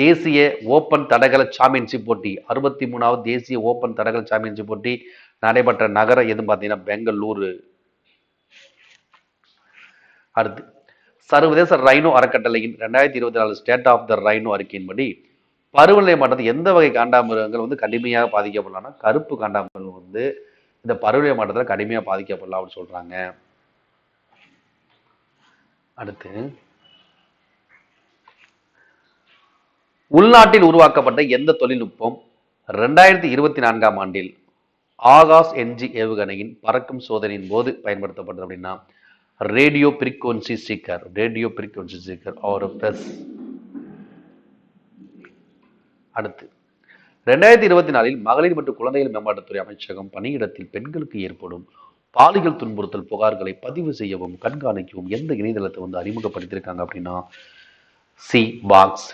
தேசிய ஓபன் தடகள சாம்பியன்ஷிப் போட்டி 63வது தேசிய ஓபன் தடகள சாம்பியன்ஷிப் போட்டி நடைபெற்ற நகரம் எதுன்னு பார்த்தீங்கன்னா பெங்களூரு. அடுத்து சர்வதேச ரைனோ அறக்கட்டளையின் 2024 ஸ்டேட் ஆஃப் த ரைனோ அறிக்கையின்படி பருவநிலை மாற்றத்தை எந்த வகை காண்டாமிருகங்கள் வந்து கடுமையாக பாதிக்கப்படலாம்னா கருப்பு காண்டாமிருகம் வந்து இந்த பருவநிலை மாற்றத்தில் கடுமையாக பாதிக்கப்படலாம் அப்படின்னு சொல்றாங்க. அடுத்து உள்நாட்டில் உருவாக்கப்பட்ட எந்த தொழில்நுட்பம் 2024 ஆண்டில் ஆகாஷ் NG ஏவுகணையின் பறக்கும் சோதனையின் போது பயன்படுத்தப்பட்டது அப்படின்னா radio frequency seeker. Radio frequency seeker ஒரு பிளஸ். அடுத்து 2024 மகளிர் மற்றும் குழந்தைகள் மேம்பாட்டுத்துறை அமைச்சகம் பணியிடத்தில் பெண்களுக்கு ஏற்படும் பாலியல் துன்புறுத்தல் புகார்களை பதிவு செய்யவும் கண்காணிக்கவும் எந்த இணையதளத்தை வந்து அறிமுகப்படுத்தியிருக்காங்க அப்படின்னா சி பாக்ஸ்.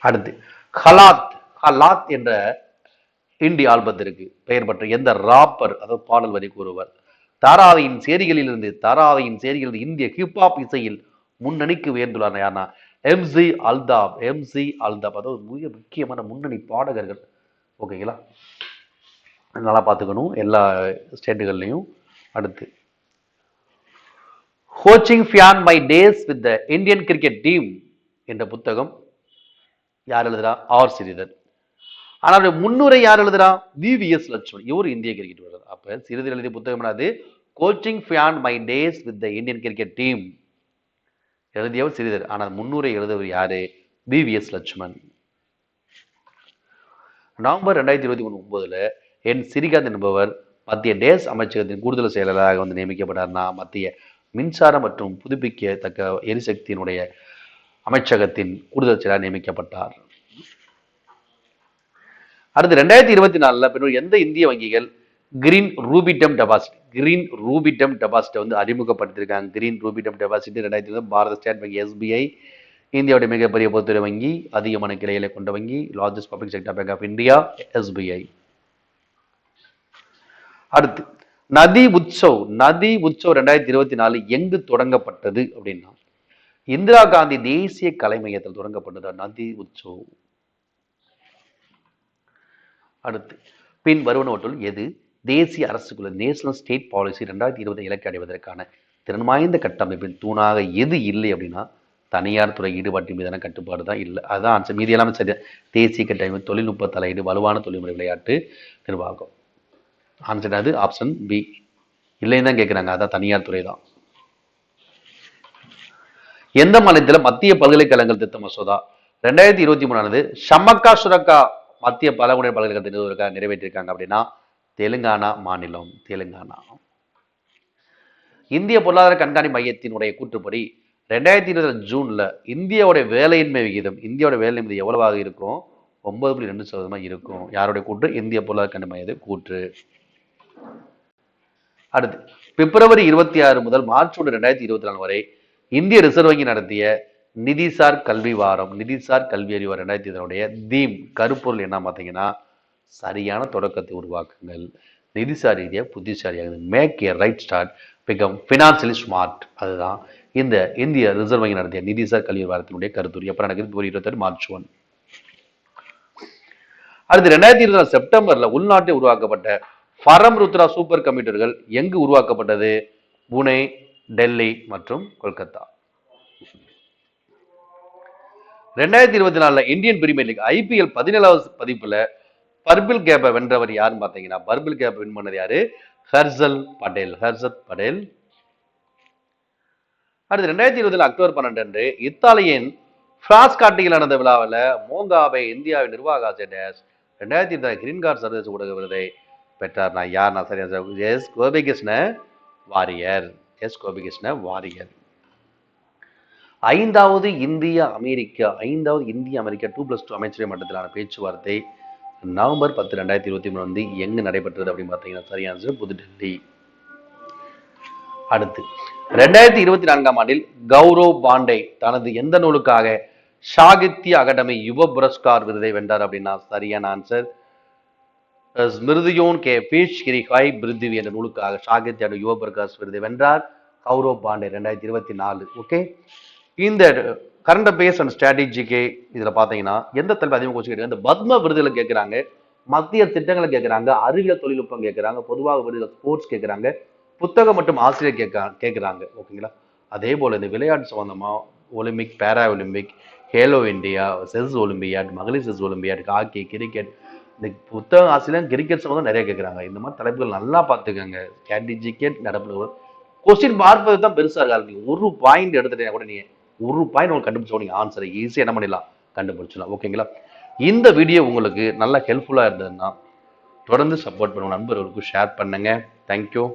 அடுத்து ஹலாத் என்ற இந்தி ஆல்பத்திற்கு பெயர் பெற்ற எந்த ராப்பர் அதாவது பாடல் வரி கூறுவர் தாராவியின் சேரிகளிலிருந்து இந்திய ஹிப்ஹாப் இசையில் முன்னணிக்கு உயர்ந்துள்ளார் யாருன்னா MC அல்தாப். அதாவது மிக முக்கியமான முன்னணி பாடகர்கள். ஓகேங்களா, நல்லா பார்த்துக்கணும் எல்லா ஸ்டேட்டுகள்லையும். அடுத்து coaching beyond my days with the Indian cricket team என்ற புத்தகம் யார் எழுதுறா ஆர் சிறிதர். ஆனால் முன்னுரை யார் எழுதுறா VVS லட்சுமணன். இவர் இந்திய கிரிக்கெட் வீரர். அப்ப சிறிதர் எழுதிய புத்தகம் என்னது coaching beyond my days with the Indian cricket team எழுதியவர் சிறிதர். ஆனால் முன்னுரை எழுதவர் யாரு VVS Lakshmanan. November 2023 N Srikanth என்பவர் மத்திய டேஸ் அமைச்சகத்தின் கூடுதல் செயலராக வந்து நியமிக்கப்பட்டார்னா மத்திய மின்சார மற்றும் புதுப்பிக்கத்தக்க எரிசக்தியினுடைய அமைச்சகத்தின் கூடுதல் செயலராக நியமிக்கப்பட்டார். அடுத்து 2024 எந்த இந்திய வங்கிகள் கிரீன் ரூபி டெர்ம் டெபாசிட் வந்து அறிமுகப்படுத்தியிருக்காங்க. கிரீன் ரூபி டெர்ம் டெபாசிட் 2020 பாரத ஸ்டேட் வங்கி SBI இந்தியாவுடைய மிகப்பெரிய பொதுத்துறை வங்கி, அதிகமான கிளைகளை கொண்ட வங்கி, largest public sector bank of India SBI. அடுத்து நதி உற்சவ் 2024 எங்கு தொடங்கப்பட்டது அப்படின்னா இந்திரா காந்தி தேசிய கலை மையத்தில் தொடங்கப்பட்டது நதி உற்சவ். அடுத்து பின் வருவனவற்றுள் எது தேசிய அரசுக்குள்ள நேஷனல் ஸ்டேட் பாலிசி 2020 இலக்கை அடைவதற்கான திறன் வாய்ந்த கட்டமைப்பின் தூணாக எது இல்லை அப்படின்னா தனியார் துறை ஈடுபாட்டின் மீதான கட்டுப்பாடு தான் இல்லை. அதுதான் ஆன்சர். மீதி எல்லாமே சரி. தேசிய கட்டமைப்பு, தொழில்நுட்ப தலையீடு, வலுவான தொழில்முறை விளையாட்டு நிர்வாகம். ஆன்சர் அது ஆப்ஷன் பி. இல்லைன்னு தான் கேட்குறாங்க. அதான் தனியார் துறை தான். எந்த மாநிலத்தில் மத்திய பல்கலைக்கழகங்கள் திட்ட மசோதா 2023 ஷமக்கா சுரக்கா மத்திய பழங்குடியினர் பல்கலைக்கழகத்தை நிறைவேற்றிருக்காங்க அப்படின்னா தெலுங்கானா மாநிலம். இந்திய பொருளாதார கண்காணி மையத்தினுடைய கூற்றுப்படி 2020 ஜூன்ல இந்தியாவுடைய வேலையின்மை விகிதம் எவ்வளவாக இருக்கும் 9.2% இருக்கும். யாருடைய கூற்று இந்திய பொருளாதார கண்காணி மையத்தை கூற்று. அடுத்து பிப்ரவரி 26 முதல் மார்ச் 2024 வரை இந்திய ரிசர்வ் வங்கி நடத்திய நிதிசார் கல்வி வாரம், நிதிசார் கல்வி அறிவு 2020 தீம் கருப்பொருள் என்ன பார்த்தீங்கன்னா சரியான தொடக்கத்தை உருவாக்குங்கள், நிதிசார் ரீதியாக புத்திசாலியாக, make a right start, become financially smart. அதுதான் இந்த இந்திய ரிசர்வ் வங்கி நடத்திய நிதிசார் கல்வி வாரத்தினுடைய கருத்துரு. எப்ப நடக்குது பிப்ரவரி 26 மார்ச் 1. அடுத்து 2024 செப்டம்பர்ல உள்நாட்டில் உருவாக்கப்பட்ட ஃபரம் ருத்ரா சூப்பர் கம்ப்யூட்டர்கள் எங்கு உருவாக்கப்பட்டது புனே, டெல்லி மற்றும் Kolkata. 2024 Indian premier league IPL 17வது பதிப்புல பர்பிள் கேப்பை வென்றவர் யாருன்னு பார்த்தீங்கன்னா பர்பிள் கேப் வின் பண்ணது யாரு ஹர்ஷத் படேல். அடுத்து 2020 அக்டோபர் 12 அன்று இத்தாலியின் பிராஸ்காட்டியில் நடந்த விழாவில் மோங்காபே இந்தியாவின் நிர்வாக ஆசிரியர் 2020 கிரீன் கார்டு சர்வதேச ஊடக விருதை பெற்றார். நான் யார் சரியா எஸ் கோபிகிருஷ்ண வாரியர். 5வது இந்திய அமெரிக்க 2+2 அமைச்சரவை மட்டத்திலான பேச்சுவார்த்தை நவம்பர் 10, 2023 எங்கு நடைபெற்றது அப்படின்னு பார்த்தீங்கன்னா சரியான புதுடெல்லி. அடுத்து 2024 ஆண்டில் கௌரவ் பாண்டே தனது எந்த நூலுக்காக சாகித்ய அகாடமி யுவ புரஸ்கார் விருதை வென்றார் அப்படின்னா சரியான ஆன்சர். ஸ்மிருதியோன் கே பீஷ் கிரிஹாய் பிருத்திவி என்ற நூலுக்காக சாகித்ய யுவ புரஸ்கார் விருதை வென்றார் கௌரவ் பாண்டே 2024. ஓகே, இந்த கரண்ட் அஃபேர்ஸ் அண்ட் ஸ்ட்ராட்டஜிக்கு இதுல பாத்தீங்கன்னா எந்த தலைப்பு அதிகமாக கொஸ்டின் கேட்குறாங்க, இந்த பத்ம விருதுகளை கேட்கிறாங்க, மத்திய திட்டங்களை கேட்கிறாங்க, அறிவியல் தொழில்நுட்பம் கேட்கிறாங்க, பொதுவாக விருதுகள் ஸ்போர்ட்ஸ் கேட்கிறாங்க, புத்தகம் மற்றும் ஆசிரியர் கேட்கிறாங்க. ஓகேங்களா, அதே போல இந்த விளையாட்டு சம்பந்தமா ஒலிம்பிக், பேரா Olympic, Halo India, chess olympiad, மகளிர் செஸ் ஒலிம்பியாட், ஹாக்கி, கிரிக்கெட், இந்த புத்தக ஆசிரியர் கிரிக்கெட் சம்பந்தம் நிறைய கேட்கிறாங்க. இந்த மாதிரி தலைப்புகள் நல்லா பார்த்துக்கோங்க. ஸ்ட்ராட்டஜிக்கே நடப்பு கொஸ்டின் பார்ப்பது தான் பெருசா இருக்காது. நீங்க ஒரு பாயிண்ட் எடுத்துட்டீங்க கூட நீங்க ஒரு பாயிண்ட் உங்களுக்கு கண்டுபிடிச்சோம், நீங்க ஆன்சரை ஈஸியா என்ன பண்ணிடலாம், கண்டுபிடிச்சலாம். ஓகேங்களா, இந்த வீடியோ உங்களுக்கு நல்லா ஹெல்ப்ஃபுல்லா இருந்ததுன்னா தொடர்ந்து சப்போர்ட் பண்ணுங்க, நண்பர்களுக்கு ஷேர் பண்ணுங்க. தேங்க்யூ.